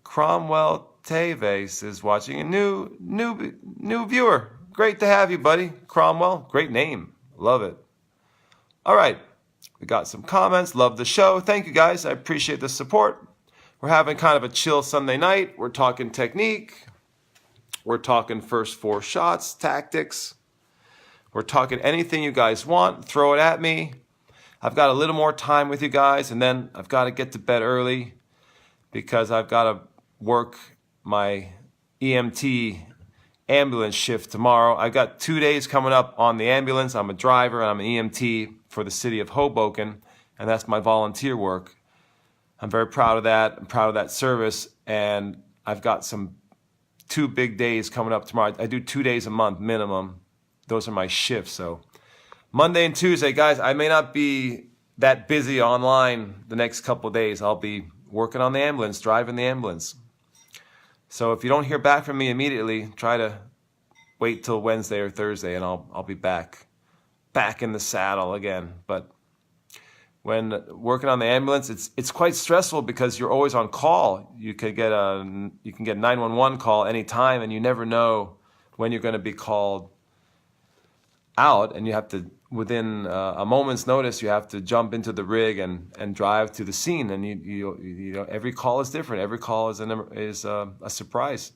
Cromwell Teves is watching. A new viewer. Great to have you, buddy. Cromwell, great name. Love it. All right. We got some comments. Love the show. Thank you, guys. I appreciate the support. We're having kind of a chill Sunday night. We're talking technique. We're talking first 4 shots, tactics. We're talking anything you guys want. Throw it at me. I've got a little more time with you guys, and then I've got to get to bed early because I've got to work my EMT ambulance shift tomorrow. I've got 2 days coming up on the ambulance. I'm a driver and I'm an EMT for the city of Hoboken, and that's my volunteer work. I'm very proud of that. I'm proud of that service, and I've got 2 big days coming up tomorrow. I do 2 days a month minimum. Those are my shifts. So Monday and Tuesday, guys, I may not be that busy online the next couple of days. I'll be working on the ambulance, driving the ambulance. So if you don't hear back from me immediately, try to wait till Wednesday or Thursday, and I'll be back in the saddle again. But when working on the ambulance, it's quite stressful because you're always on call. You can get a 911 call anytime, and you never know when you're going to be called out, and you have to, within a moment's notice, you have to jump into the rig and drive to the scene. And you know, every call is different. Every call is a surprise,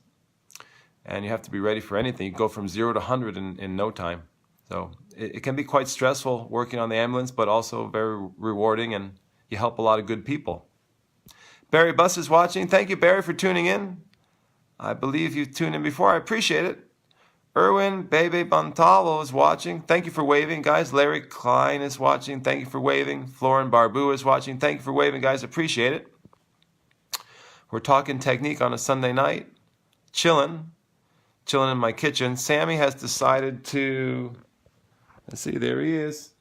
and you have to be ready for anything. You go from 0 to 100 in no time. So it can be quite stressful working on the ambulance, but also very rewarding, and you help a lot of good people. Barry Buss is watching. Thank you, Barry, for tuning in. I believe you've tuned in before. I appreciate it. Erwin Bebe Bantalo is watching. Thank you for waving, guys. Larry Klein is watching. Thank you for waving. Florin Barbu is watching. Thank you for waving, guys. Appreciate it. We're talking technique on a Sunday night. Chilling in my kitchen. Sammie has decided to... Let's see, there he is.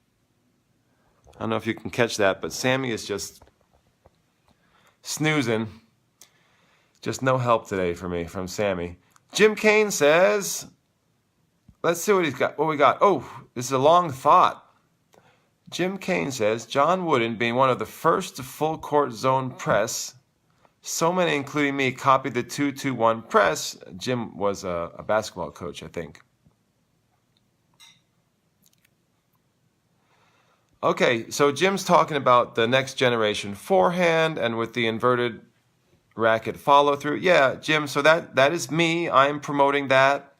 I don't know if you can catch that, but Sammie is just snoozing. Just no help today for me from Sammie. Jim Kane says... Let's see what he's got. What we got? Oh, this is a long thought. Jim Kane says, John Wooden, being one of the first to full court zone press, so many, including me, copied the 2-2-1 press. Jim was a basketball coach, I think. Okay, so Jim's talking about the next generation forehand and with the inverted racket follow through. Yeah, Jim, so that is me. I'm promoting that.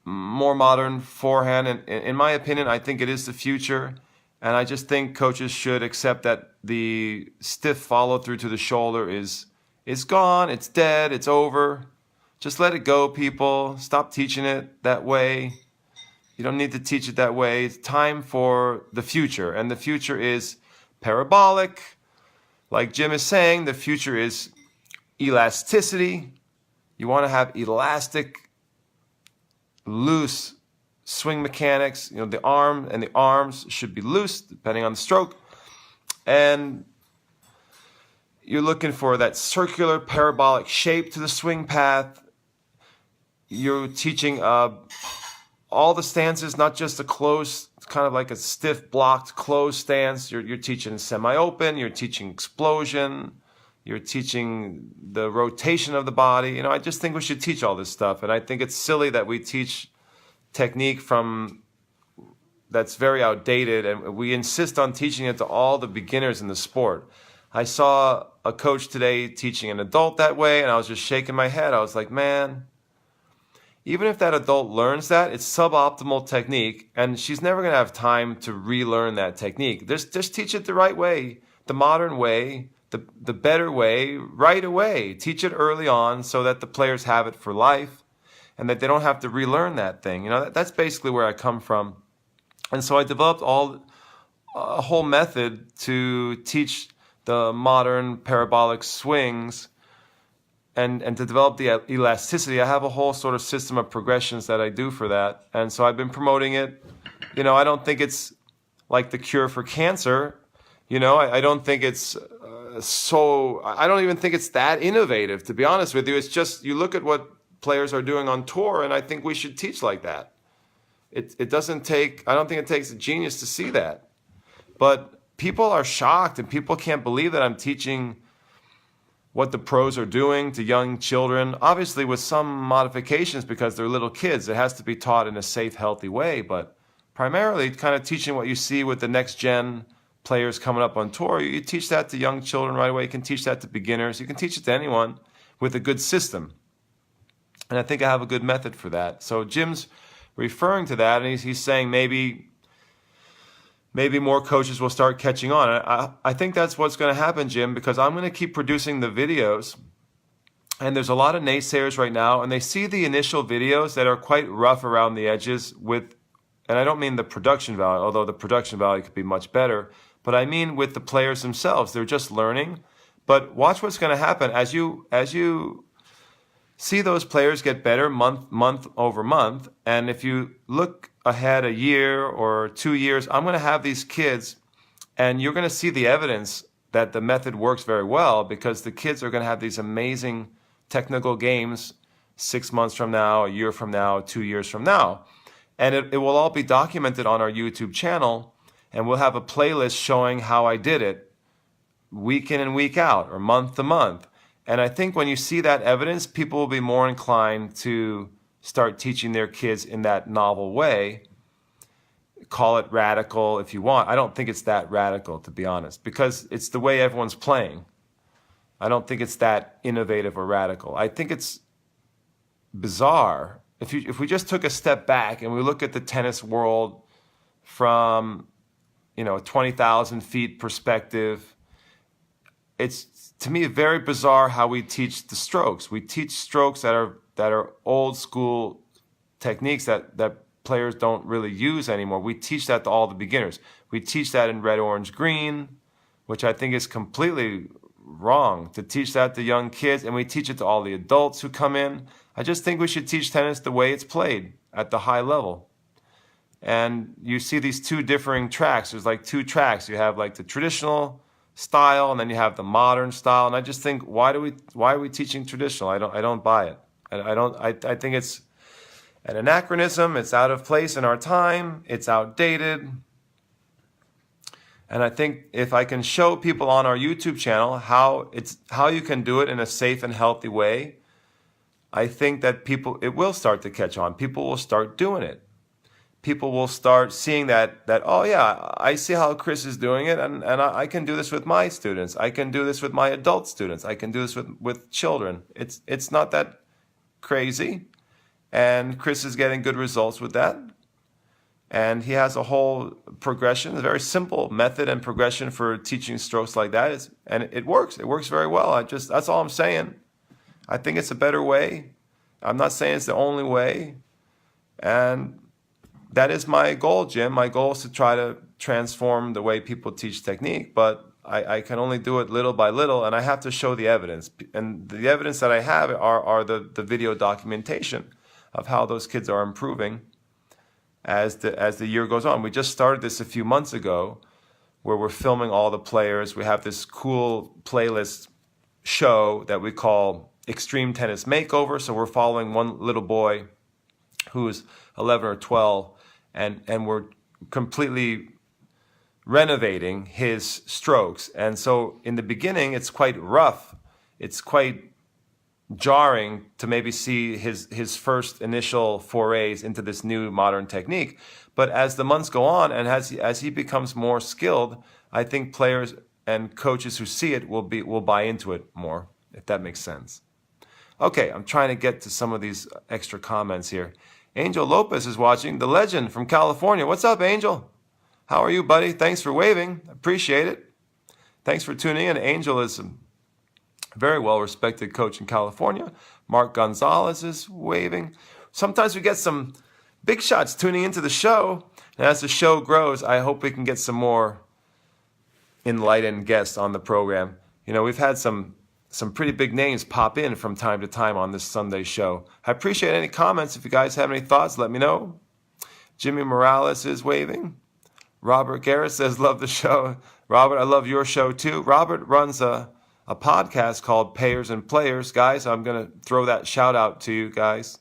More modern forehand, and in my opinion, I think it is the future, and I just think coaches should accept that the stiff follow through to the shoulder is gone, it's dead, it's over. Just let it go, people. Stop teaching it that way. You don't need to teach it that way. It's time for the future, and the future is parabolic, like Jim is saying, the future is elasticity. You want to have elastic, loose swing mechanics. The arm and the arms should be loose depending on the stroke. And you're looking for that circular parabolic shape to the swing path. You're teaching all the stances, not just a closed, kind of like a stiff blocked closed stance. You're teaching semi-open. You're teaching explosion. You're teaching the rotation of the body. I just think we should teach all this stuff. And I think it's silly that we teach technique that's very outdated, and we insist on teaching it to all the beginners in the sport. I saw a coach today teaching an adult that way, and I was just shaking my head. I was like, man, even if that adult learns that, it's suboptimal technique, and she's never going to have time to relearn that technique. Just teach it the right way, the modern way, the better way, right away. Teach it early on so that the players have it for life and that they don't have to relearn that thing. That's basically where I come from. And so I developed a whole method to teach the modern parabolic swings and to develop the elasticity. I have a whole sort of system of progressions that I do for that. And so I've been promoting it. I don't think it's like the cure for cancer. I don't think it's I don't even think it's that innovative, to be honest with you. It's just, you look at what players are doing on tour, and I think we should teach like that. It doesn't take, I don't think it takes a genius to see that. But people are shocked, and people can't believe that I'm teaching what the pros are doing to young children, obviously with some modifications because they're little kids. It has to be taught in a safe, healthy way, but primarily kind of teaching what you see with the next gen players coming up on tour. You teach that to young children right away. You can teach that to beginners. You can teach it to anyone with a good system. And I think I have a good method for that. So Jim's referring to that, and he's saying maybe more coaches will start catching on. I think that's what's going to happen, Jim, because I'm going to keep producing the videos. And there's a lot of naysayers right now, and they see the initial videos that are quite rough around the edges with, and I don't mean the production value, although the production value could be much better, but I mean with the players themselves. They're just learning. But watch what's going to happen as you see those players get better month over month. And if you look ahead a year or 2 years, I'm going to have these kids, and you're going to see the evidence that the method works very well, because the kids are going to have these amazing technical games 6 months from now, a year from now, 2 years from now. And it will all be documented on our YouTube channel, and we'll have a playlist showing how I did it week in and week out, or month to month. And I think when you see that evidence, people will be more inclined to start teaching their kids in that novel way. Call it radical if you want. I don't think it's that radical, to be honest, because it's the way everyone's playing. I don't think it's that innovative or radical. I think it's bizarre. If we just took a step back and we look at the tennis world from, 20,000 feet perspective, it's, to me, very bizarre how we teach the strokes. We teach strokes that are old school techniques that players don't really use anymore. We teach that to all the beginners. We teach that in red, orange, green, which I think is completely wrong to teach that to young kids, and we teach it to all the adults who come in. I just think we should teach tennis the way it's played at the high level. And you see these two differing tracks. There's like two tracks. You have like the traditional style, and then you have the modern style. And I just think, why are we teaching traditional? I don't buy it. I think it's an anachronism. It's out of place in our time. It's outdated. And I think if I can show people on our YouTube channel how you can do it in a safe and healthy way, I think that it will start to catch on. People will start doing it. People will start seeing that oh yeah, I see how Chris is doing it, and I can do this with my students. I can do this with my adult students. I can do this with children. It's not that crazy, and Chris is getting good results with that. And he has a whole progression, a very simple method and progression for teaching strokes like that. And it works. It works very well. That's all I'm saying. I think it's a better way. I'm not saying it's the only way. And that is my goal, Jim. My goal is to try to transform the way people teach technique. But I can only do it little by little, and I have to show the evidence. And the evidence that I have are the video documentation of how those kids are improving as the year goes on. We just started this a few months ago, where we're filming all the players. We have this cool playlist show that we call Extreme Tennis Makeover. So we're following one little boy who's 11 or 12, and we're completely renovating his strokes. And so in the beginning, it's quite rough. It's quite jarring to maybe see his first initial forays into this new modern technique. But as the months go on and as he becomes more skilled, I think players and coaches who see it will buy into it more, if that makes sense. Okay, I'm trying to get to some of these extra comments here. Angel Lopez is watching, the legend from California. What's up, Angel? How are you, buddy? Thanks for waving. Appreciate it. Thanks for tuning in. Angel is a very well-respected coach in California. Mark Gonzalez is waving. Sometimes we get some big shots tuning into the show. And as the show grows, I hope we can get some more enlightened guests on the program. You know, we've had some pretty big names pop in from time to time on this Sunday show. I appreciate any comments. If you guys have any thoughts, let me know. Jimmy Morales is waving. Robert Garrett says, love the show. Robert, I love your show too. Robert runs a podcast called Payers and Players. Guys, I'm going to throw that shout out to you guys.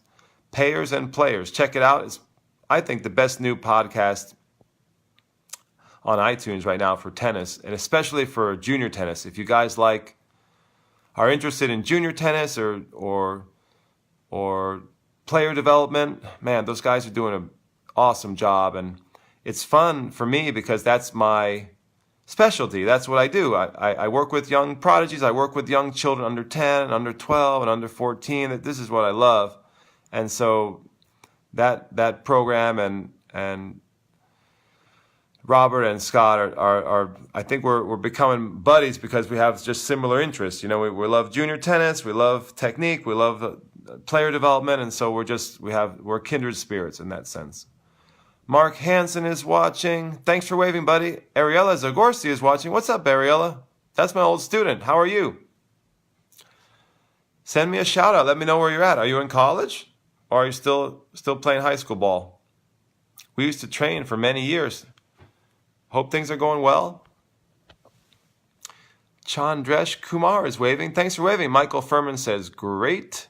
Payers and Players. Check it out. It's, I think, the best new podcast on iTunes right now for tennis, and especially for junior tennis. If you guys are interested in junior tennis or player development, man, those guys are doing an awesome job. And it's fun for me because that's my specialty. That's what I do. I work with young prodigies. I work with young children under 10, under 12, and under 14. This is what I love. And so that program and Robert and Scott are I think we're becoming buddies because we have just similar interests. You know, we love junior tennis, we love technique, we love player development, and so we're kindred spirits in that sense. Mark Hansen is watching. Thanks for waving, buddy. Ariella Zagorski is watching. What's up, Ariella? That's my old student. How are you? Send me a shout out. Let me know where you're at. Are you in college? Or are you still playing high school ball? We used to train for many years. Hope things are going well. Chandresh Kumar is waving. Thanks for waving. Michael Furman says, great.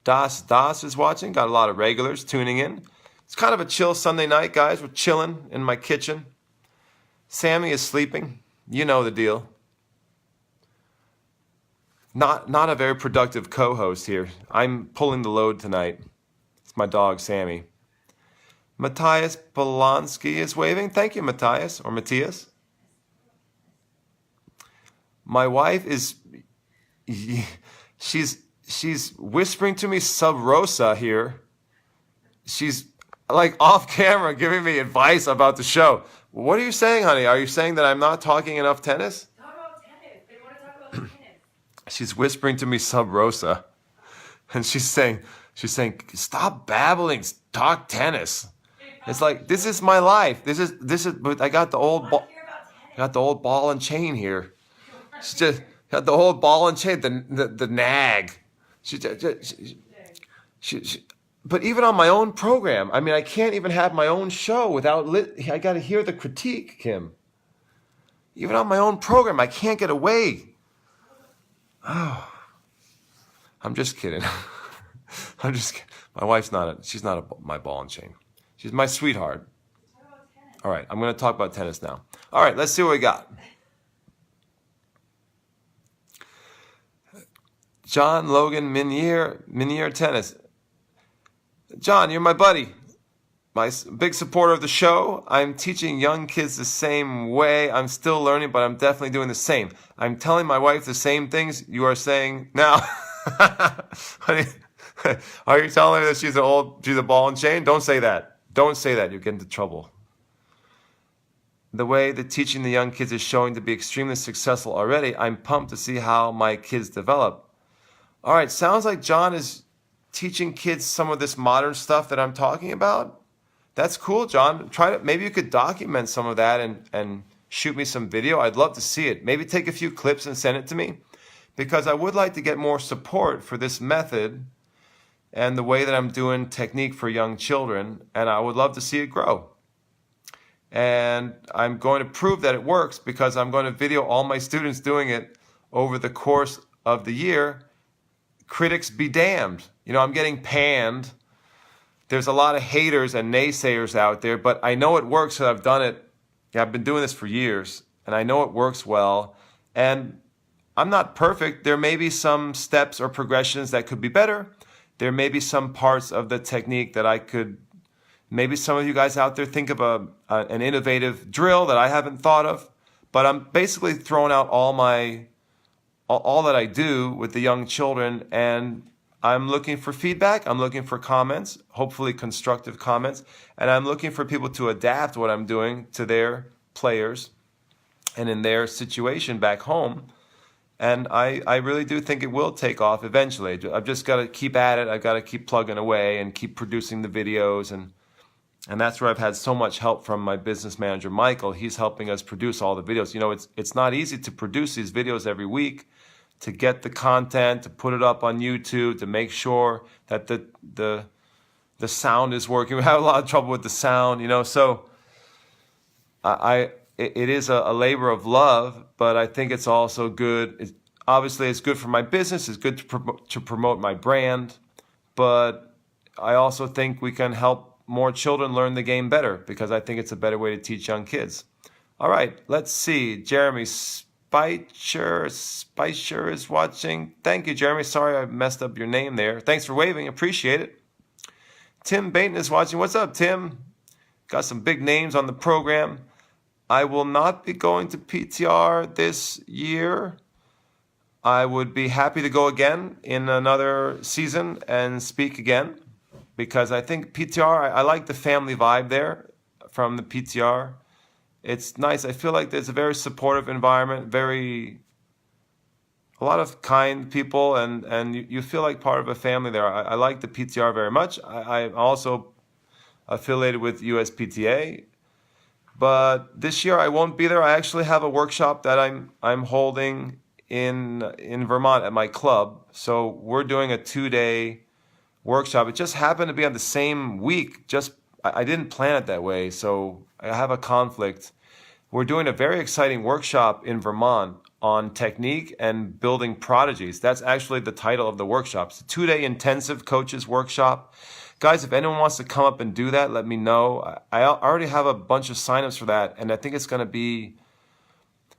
Das is watching. Got a lot of regulars tuning in. It's kind of a chill Sunday night, guys. We're chilling in my kitchen. Sammie is sleeping. You know the deal. Not a very productive co-host here. I'm pulling the load tonight. It's my dog, Sammie. Matthias Polanski is waving. Thank you, Matthias, or Matthias. My wife is, she's whispering to me sub rosa here. She's like off camera giving me advice about the show. What are you saying, honey? Are you saying that I'm not talking enough tennis? Talk about tennis. They want to talk about tennis. She's whispering to me sub rosa. And she's saying, stop babbling, talk tennis. It's like, this is my life. This is, but I got the old ball and chain here. She just got the old ball and chain, the nag. But even on my own program, I mean, I can't even have my own show without I got to hear the critique, Kim. Even on my own program, I can't get away. Oh, I'm just kidding. I'm just kidding. My wife's she's not my ball and chain. She's my sweetheart. All right, I'm going to talk about tennis now. All right, let's see what we got. John Logan Minier Tennis. John, you're my buddy. My big supporter of the show. I'm teaching young kids the same way. I'm still learning, but I'm definitely doing the same. I'm telling my wife the same things you are saying now. Honey, are you telling her that she's a ball and chain? Don't say that. Don't say that. You'll get into trouble. The way that teaching the young kids is showing to be extremely successful already, I'm pumped to see how my kids develop. All right, sounds like John is teaching kids some of this modern stuff that I'm talking about. That's cool, John. Maybe you could document some of that and shoot me some video. I'd love to see it. Maybe take a few clips and send it to me, because I would like to get more support for this method and the way that I'm doing technique for young children, and I would love to see it grow. And I'm going to prove that it works, because I'm going to video all my students doing it over the course of the year. Critics be damned. You know, I'm getting panned. There's a lot of haters and naysayers out there, but I know it works because I've done it. Yeah, I've been doing this for years, and I know it works well. And I'm not perfect. There may be some steps or progressions that could be better. There may be some parts of the technique that I could, maybe some of you guys out there think of an innovative drill that I haven't thought of, but I'm basically throwing out all that I do with the young children, and I'm looking for feedback. I'm looking for comments, hopefully constructive comments, and I'm looking for people to adapt what I'm doing to their players and in their situation back home. And I really do think it will take off eventually. I've just got to keep at it. I've got to keep plugging away and keep producing the videos. And that's where I've had so much help from my business manager, Michael. He's helping us produce all the videos. You know, it's not easy to produce these videos every week, to get the content, to put it up on YouTube, to make sure that the sound is working. We have a lot of trouble with the sound, you know. So it is a labor of love, but I think it's also good. Obviously, it's good for my business. It's good to promote my brand, but I also think we can help more children learn the game better, because I think it's a better way to teach young kids. All right, let's see. Jeremy Spicer is watching. Thank you, Jeremy. Sorry I messed up your name there. Thanks for waving. Appreciate it. Tim Baton is watching. What's up, Tim? Got some big names on the program. I will not be going to PTR this year. I would be happy to go again in another season and speak again, because I think PTR, I like the family vibe there from the PTR. It's nice. I feel like there's a very supportive environment, a lot of kind people, and you feel like part of a family there. I like the PTR very much. I'm also affiliated with USPTA, but this year I won't be there. I actually have a workshop that I'm holding in Vermont at my club. So we're doing a 2-day workshop. It just happened to be on the same week. I didn't plan it that way, so I have a conflict. We're doing a very exciting workshop in Vermont on technique and building prodigies. That's actually the title of the workshop. It's a 2-day intensive coaches workshop. Guys, if anyone wants to come up and do that, let me know. I already have a bunch of signups for that, and I think it's going to be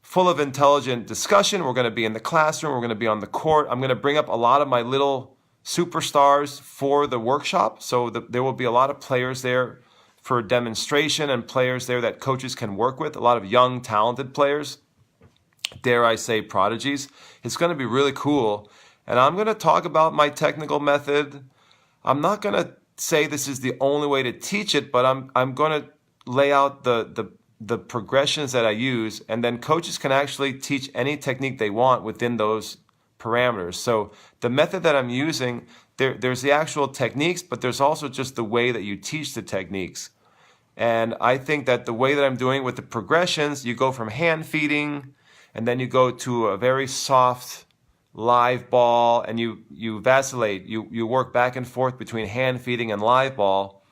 full of intelligent discussion. We're going to be in the classroom. We're going to be on the court. I'm going to bring up a lot of my little superstars for the workshop. So there will be a lot of players there for demonstration, and players there that coaches can work with. A lot of young, talented players. Dare I say prodigies. It's going to be really cool. And I'm going to talk about my technical method. I'm not going to say this is the only way to teach it, but I'm going to lay out the progressions that I use, and then coaches can actually teach any technique they want within those parameters. So the method that I'm using, there's the actual techniques, but there's also just the way that you teach the techniques. And I think that the way that I'm doing with the progressions, you go from hand feeding, and then you go to a very soft live ball, and you vacillate. You work back and forth between hand feeding and live ball.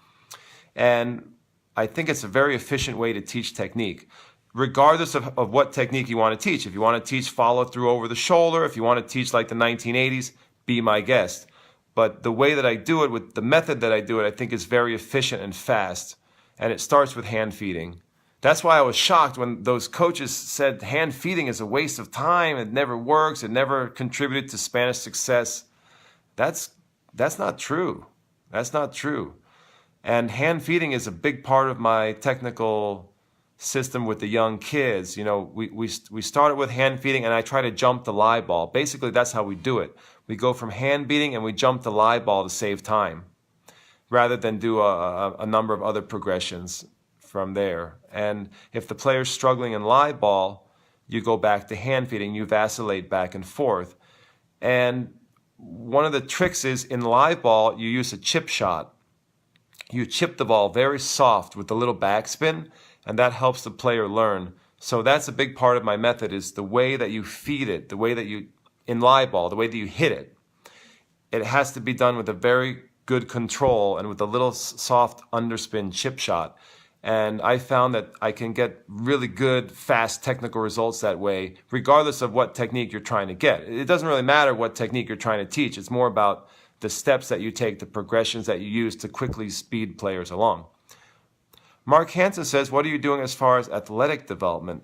And I think it's a very efficient way to teach technique, regardless of what technique you want to teach. If you want to teach follow through over the shoulder, if you want to teach like the 1980s, be my guest. But the way that I do it, with the method that I do it, I think is very efficient and fast. And it starts with hand feeding. That's why I was shocked when those coaches said hand feeding is a waste of time. It never works. It never contributed to Spanish success. That's not true. That's not true. And hand feeding is a big part of my technical system with the young kids. You know, we started with hand feeding, and I try to jump the live ball. Basically, that's how we do it. We go from hand beating and we jump the live ball to save time, rather than do a number of other progressions from there. And if the player's struggling in live ball, you go back to hand feeding, you vacillate back and forth. And one of the tricks is, in live ball, you use a chip shot. You chip the ball very soft with a little backspin, and that helps the player learn. So that's a big part of my method, is the way that you feed it, the way that you, in live ball, the way that you hit it. It has to be done with a very good control and with a little soft underspin chip shot. And I found that I can get really good, fast technical results that way, regardless of what technique you're trying to get. It doesn't really matter what technique you're trying to teach. It's more about the steps that you take, the progressions that you use to quickly speed players along. Mark Hansen says, what are you doing as far as athletic development?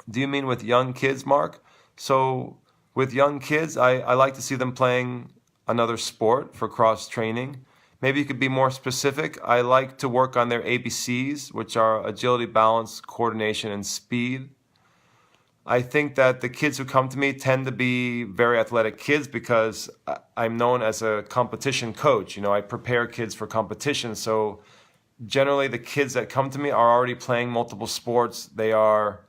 Do you mean with young kids, Mark? So with young kids, I like to see them playing another sport for cross-training. Maybe you could be more specific. I like to work on their ABCs, which are agility, balance, coordination, and speed. I think that the kids who come to me tend to be very athletic kids because I'm known as a competition coach. You know, I prepare kids for competition. So generally the kids that come to me are already playing multiple sports. They are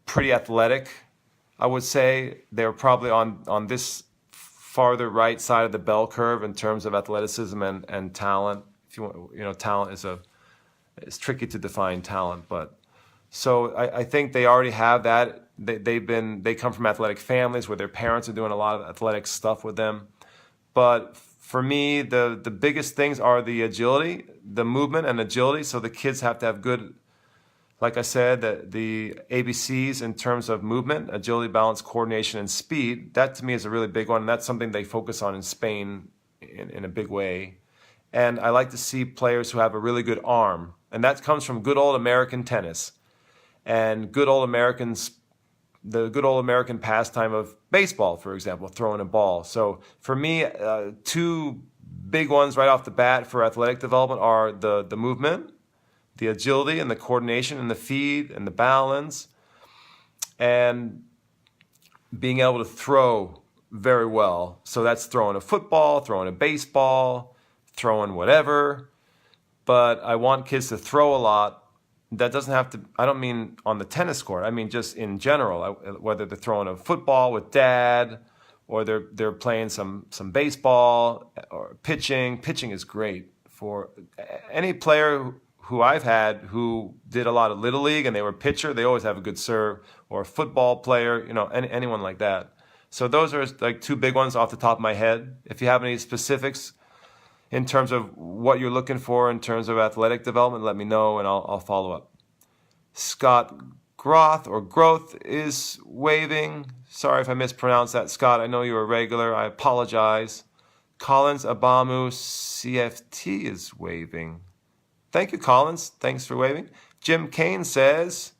pretty athletic, I would say. They're probably on this farther right side of the bell curve in terms of athleticism and talent. If you want, you know, talent is it's tricky to define talent, but so I think they already have that. They come from athletic families where their parents are doing a lot of athletic stuff with them. But for me, the biggest things are the agility, the movement and agility. So the kids have to have good, like I said, the ABCs in terms of movement, agility, balance, coordination, and speed. That to me is a really big one. And that's something they focus on in Spain in a big way. And I like to see players who have a really good arm. And that comes from good old American tennis and good old Americans, the good old American pastime of baseball, for example, throwing a ball. So for me, two big ones right off the bat for athletic development are the movement, the agility and the coordination and the feed and the balance, and being able to throw very well. So that's throwing a football, throwing a baseball, throwing whatever. But I want kids to throw a lot. That doesn't have to, I don't mean on the tennis court. I mean just in general, whether they're throwing a football with dad or they're playing some baseball or pitching. Pitching is great for any player who I've had who did a lot of Little League and they were pitcher. They always have a good serve, or a football player, you know, anyone like that. So those are like two big ones off the top of my head. If you have any specifics in terms of what you're looking for in terms of athletic development, let me know and I'll follow up. Scott Growth is waving. Sorry if I mispronounced that, Scott. I know you're a regular. I apologize. Collins Abamu CFT is waving. Thank you, Collins. Thanks for waving. Jim Kane says,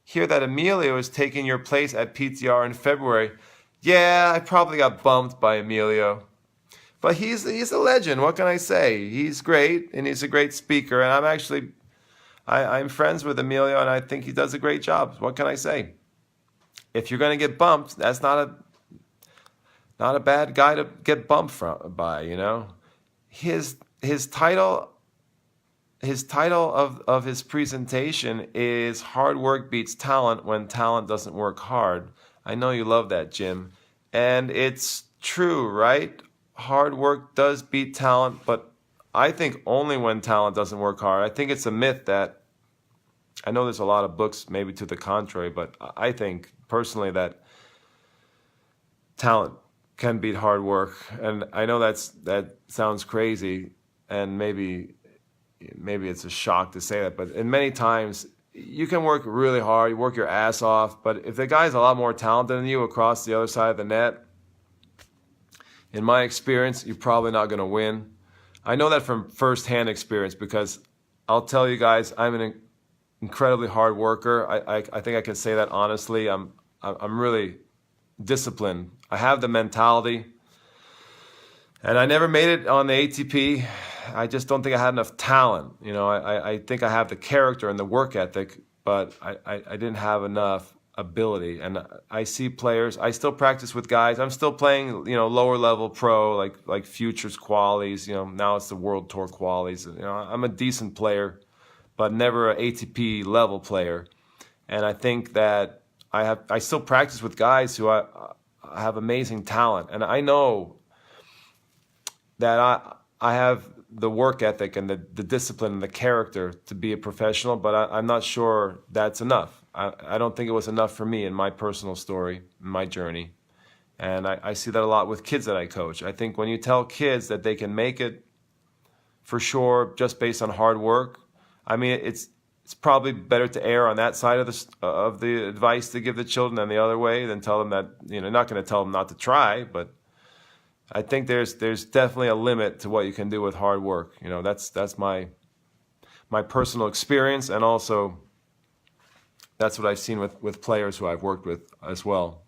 hear that Emilio is taking your place at PTR in February. Yeah, I probably got bumped by Emilio. But he's a legend. What can I say? He's great, and he's a great speaker. And I'm friends with Emilio, and I think he does a great job. What can I say? If you're going to get bumped, that's not a bad guy to get bumped by. You know, his title of his presentation is "Hard Work Beats Talent When Talent Doesn't Work Hard." I know you love that, Jim, and it's true, right? Hard work does beat talent, but I think only when talent doesn't work hard. I think it's a myth that, I know there's a lot of books maybe to the contrary, but I think personally that talent can beat hard work. And I know that sounds crazy, and maybe it's a shock to say that, but in many times you can work really hard, you work your ass off, but if the guy's a lot more talented than you across the other side of the net, in my experience, you're probably not going to win. I know that from firsthand experience because I'll tell you guys, I'm an incredibly hard worker. I think I can say that honestly. I'm really disciplined. I have the mentality, and I never made it on the ATP. I just don't think I had enough talent. You know, I think I have the character and the work ethic, but I didn't have enough ability. And I see players, I still practice with guys. I'm still playing, you know, lower level pro, like futures qualies, you know, now it's the world tour qualies. You know, I'm a decent player, but never an ATP level player. And I think that I still practice with guys who I have amazing talent. And I know that I have the work ethic and the discipline and the character to be a professional, but I'm not sure that's enough. I don't think it was enough for me in my personal story, in my journey. And I see that a lot with kids that I coach. I think when you tell kids that they can make it for sure just based on hard work, I mean, it's probably better to err on that side of the advice to give the children than the other way, than tell them that, not going to tell them not to try, but I think there's definitely a limit to what you can do with hard work. That's my personal experience, and also that's what I've seen with players who I've worked with as well.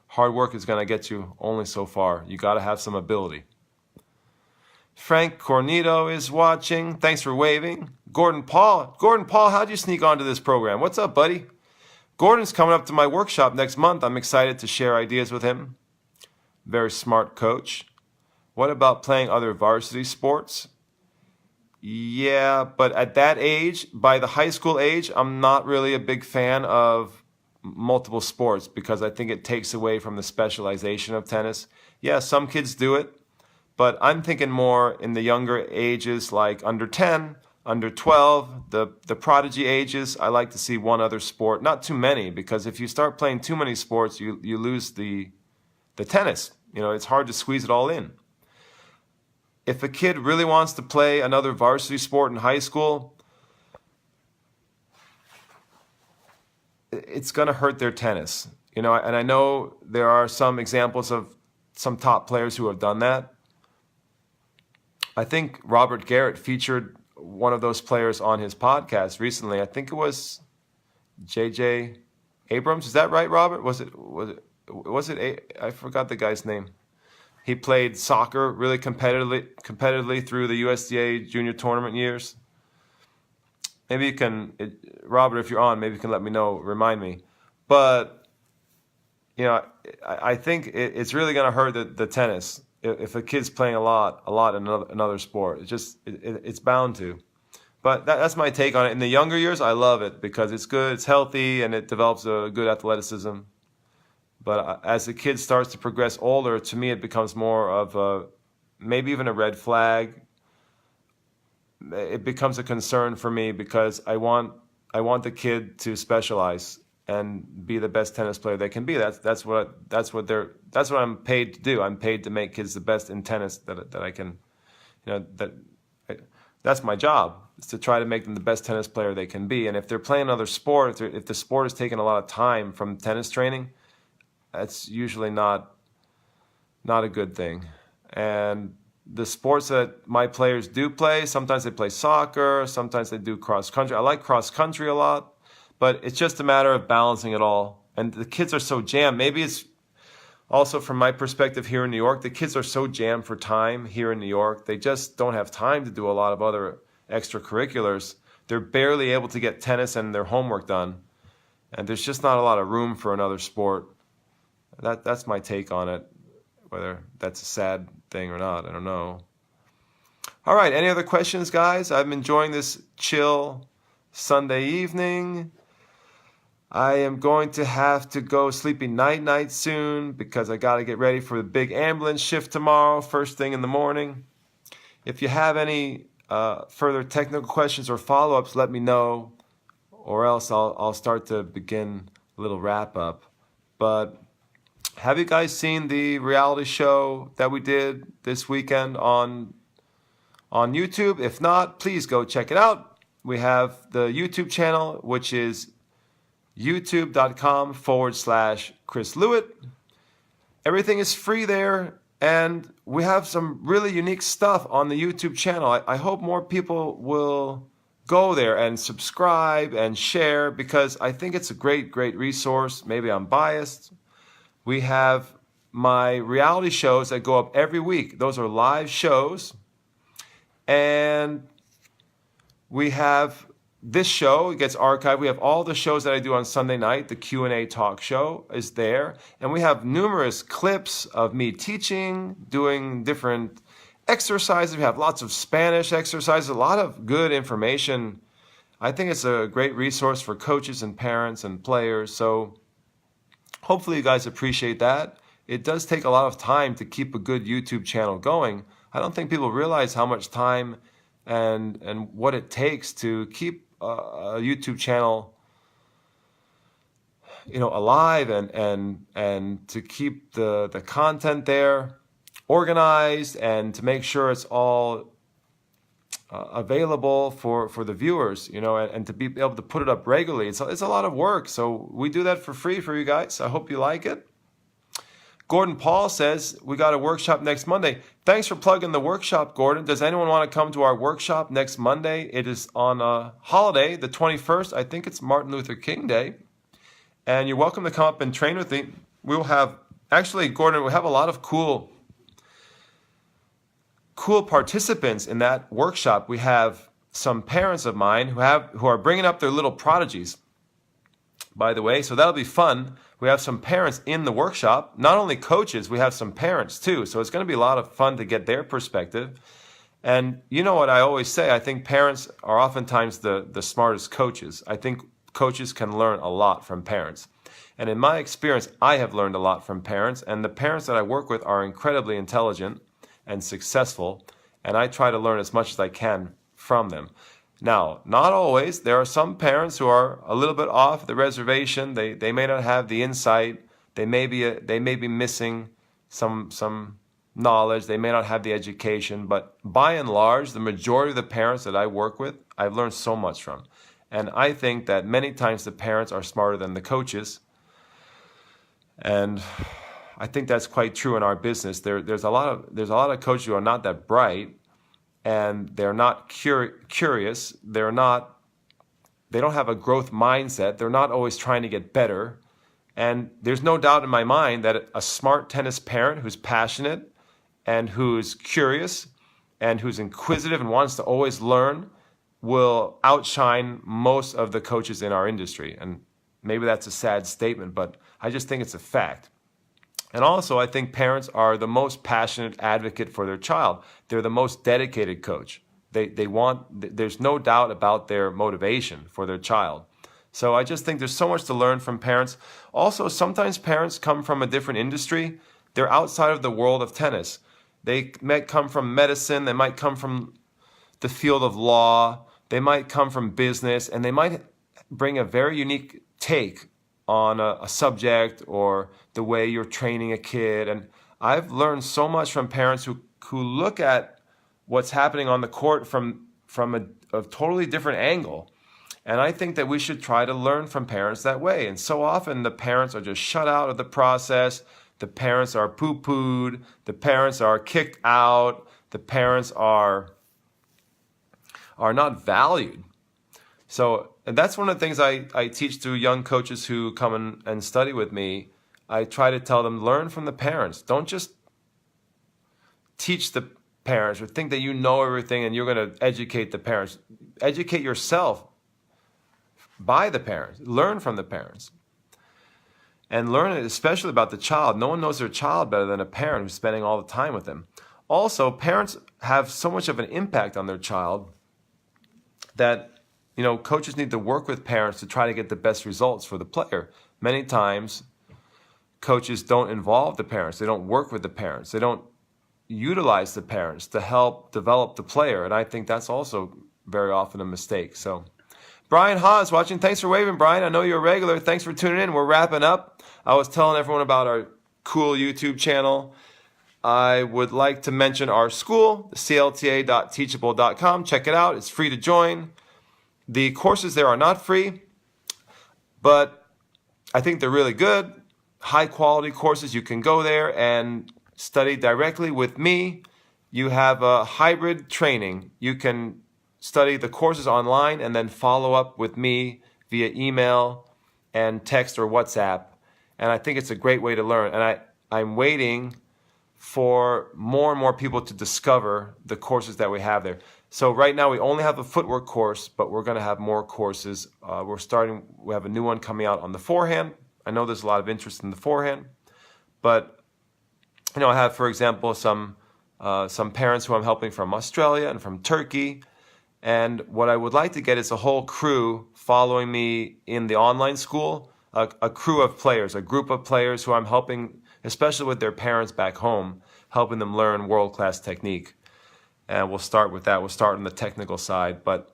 Hard work is going to get you only so far. You got to have some ability. Frank Cornito is watching. Thanks for waving. Gordon Paul, how'd you sneak onto this program? What's up, buddy? Gordon's coming up to my workshop next month. I'm excited to share ideas with him. Very smart coach. What about playing other varsity sports? Yeah, but at that age, by the high school age, I'm not really a big fan of multiple sports because I think it takes away from the specialization of tennis. Yeah, some kids do it, but I'm thinking more in the younger ages, like under 10, under 12, the prodigy ages. I like to see one other sport, not too many, because if you start playing too many sports, you lose the tennis. It's hard to squeeze it all in. If a kid really wants to play another varsity sport in high school, it's going to hurt their tennis. And I know there are some examples of some top players who have done that. I think Robert Garrett featured one of those players on his podcast recently. I think it was J.J. Abrams. Is that right, Robert? Was it? I forgot the guy's name. He played soccer really competitively through the USDA junior tournament years. Maybe you can, Robert, if you're on, maybe you can let me know, remind me. But, I think it's really going to hurt the tennis if a kid's playing a lot in another sport. It's bound to. But that's my take on it. In the younger years, I love it because it's good, it's healthy, and it develops a good athleticism. But as the kid starts to progress older, to me it becomes more of maybe even a red flag. It becomes a concern for me because I want the kid to specialize and be the best tennis player they can be. That's what I'm paid to do. I'm paid to make kids the best in tennis that I can. That's my job, is to try to make them the best tennis player they can be. And if they're playing another sport, if the sport is taking a lot of time from tennis training, that's usually not a good thing. And the sports that my players do play, sometimes they play soccer, sometimes they do cross country. I like cross country a lot, but it's just a matter of balancing it all. And the kids are so jammed. Maybe it's also from my perspective here in New York, the kids are so jammed for time here in New York. They just don't have time to do a lot of other extracurriculars. They're barely able to get tennis and their homework done. And there's just not a lot of room for another sport. That's my take on it. Whether that's a sad thing or not, I don't know. All right, any other questions, guys? I'm enjoying this chill Sunday evening. I am going to have to go sleepy night soon because I got to get ready for the big ambulance shift tomorrow, first thing in the morning. If you have any further technical questions or follow-ups, let me know, or else I'll start to begin a little wrap-up. But have you guys seen the reality show that we did this weekend on YouTube? If not, please go check it out. We have the YouTube channel, which is youtube.com/Chris Lewit. Everything is free there, and we have some really unique stuff on the YouTube channel. I hope more people will go there and subscribe and share because I think it's a great resource. Maybe I'm biased. We have my reality shows that go up every week. Those are live shows. And we have this show, it gets archived. We have all the shows that I do on Sunday night. The Q&A talk show is there. And we have numerous clips of me teaching, doing different exercises. We have lots of Spanish exercises, a lot of good information. I think it's a great resource for coaches and parents and players. So hopefully you guys appreciate that. It does take a lot of time to keep a good YouTube channel going. I don't think people realize how much time and what it takes to keep a YouTube channel, alive and to keep the content there organized and to make sure it's all available for the viewers, and to be able to put it up regularly. It's a lot of work. So we do that for free for you guys. I hope you like it. Gordon Paul says, we got a workshop next Monday. Thanks for plugging the workshop, Gordon. Does anyone want to come to our workshop next Monday? It is on a holiday, the 21st. I think it's Martin Luther King Day. And you're welcome to come up and train with me. We'll have, actually, Gordon, we have a lot of cool participants in that workshop. We have some parents of mine who are bringing up their little prodigies, by the way. So that'll be fun. We have some parents in the workshop, not only coaches, we have some parents too. So it's going to be a lot of fun to get their perspective. And you know what I always say, I think parents are oftentimes the smartest coaches. I think coaches can learn a lot from parents. And in my experience, I have learned a lot from parents, and the parents that I work with are incredibly intelligent and successful, and I try to learn as much as I can from them. Now, not always. There are some parents who are a little bit off the reservation. They may not have the insight. They may be missing some knowledge. They may not have the education. But by and large, the majority of the parents that I work with, I've learned so much from. And I think that many times the parents are smarter than the coaches. And I think that's quite true in our business. There's a lot of coaches who are not that bright, and they're not curious. They don't have a growth mindset. They're not always trying to get better. And there's no doubt in my mind that a smart tennis parent who's passionate and who's curious and who's inquisitive and wants to always learn will outshine most of the coaches in our industry. And maybe that's a sad statement, but I just think it's a fact. And also, I think parents are the most passionate advocate for their child. They're the most dedicated coach. There's no doubt about their motivation for their child. So I just think there's so much to learn from parents. Also, sometimes parents come from a different industry. They're outside of the world of tennis. They might come from medicine. They might come from the field of law. They might come from business, and they might bring a very unique take on a subject or the way you're training a kid. And I've learned so much from parents who look at what's happening on the court from a totally different angle. And I think that we should try to learn from parents that way. And so often the parents are just shut out of the process. The parents are poo-pooed. The parents are kicked out. The parents are not valued. So and that's one of the things I teach to young coaches who come and study with me. I try to tell them, learn from the parents. Don't just teach the parents or think that you know everything and you're going to educate the parents. Educate yourself by the parents. Learn from the parents. And learn especially about the child. No one knows their child better than a parent who's spending all the time with them. Also, parents have so much of an impact on their child that coaches need to work with parents to try to get the best results for the player. Many times, coaches don't involve the parents. They don't work with the parents. They don't utilize the parents to help develop the player. And I think that's also very often a mistake. So, Brian Haas watching. Thanks for waving, Brian. I know you're a regular. Thanks for tuning in. We're wrapping up. I was telling everyone about our cool YouTube channel. I would like to mention our school, clta.teachable.com. Check it out. It's free to join. The courses there are not free, but I think they're really good. High quality courses. You can go there and study directly with me. You have a hybrid training. You can study the courses online and then follow up with me via email and text or WhatsApp. And I think it's a great way to learn. And I'm waiting for more and more people to discover the courses that we have there. So right now we only have a footwork course, but we're going to have more courses. We have a new one coming out on the forehand. I know there's a lot of interest in the forehand, but I have, for example, some parents who I'm helping from Australia and from Turkey. And what I would like to get is a whole crew following me in the online school, a crew of players, a group of players who I'm helping, especially with their parents back home, helping them learn world-class technique. and we'll start with that. We'll start on the technical side, but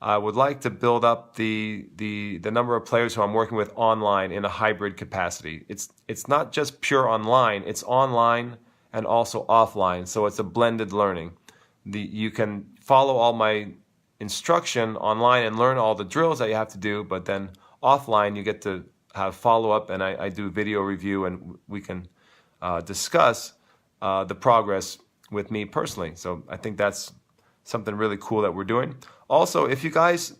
I would like to build up the number of players who I'm working with online in a hybrid capacity. It's not just pure online, it's online and also offline, so it's a blended learning. You can follow all my instruction online and learn all the drills that you have to do, but then offline you get to have follow-up, and I do video review, and we can discuss the progress with me personally. So I think that's something really cool that we're doing. Also, if you guys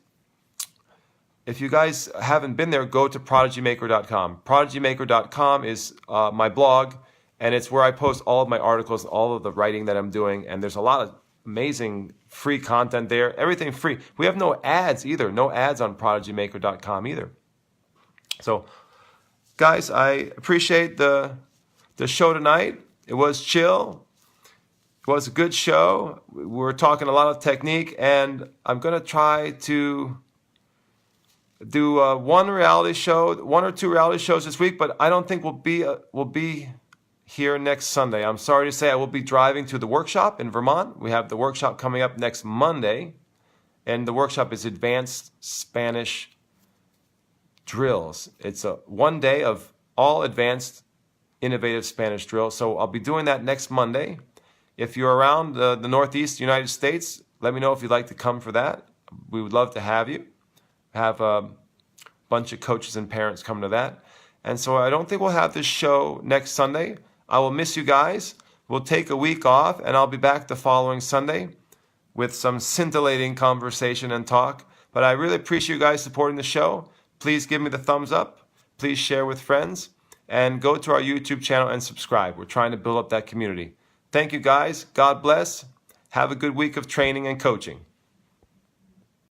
haven't been there, go to prodigymaker.com. Prodigymaker.com is my blog, and it's where I post all of my articles, all of the writing that I'm doing, and there's a lot of amazing free content there. Everything free. We have no ads either. No ads on prodigymaker.com either. So, guys, I appreciate the show tonight. It was chill. It was a good show. We were talking a lot of technique, and I'm going to try to do one or two reality shows this week, but I don't think we'll be here next Sunday. I'm sorry to say I will be driving to the workshop in Vermont. We have the workshop coming up next Monday, and the workshop is Advanced Spanish Drills. It's a 1 day of all advanced, innovative Spanish drills. So I'll be doing that next Monday. If you're around the Northeast United States, let me know if you'd like to come for that. We would love to have you. Have a bunch of coaches and parents come to that. And so I don't think we'll have this show next Sunday. I will miss you guys. We'll take a week off, and I'll be back the following Sunday with some scintillating conversation and talk. But I really appreciate you guys supporting the show. Please give me the thumbs up. Please share with friends. And go to our YouTube channel and subscribe. We're trying to build up that community. Thank you, guys. God bless. Have a good week of training and coaching.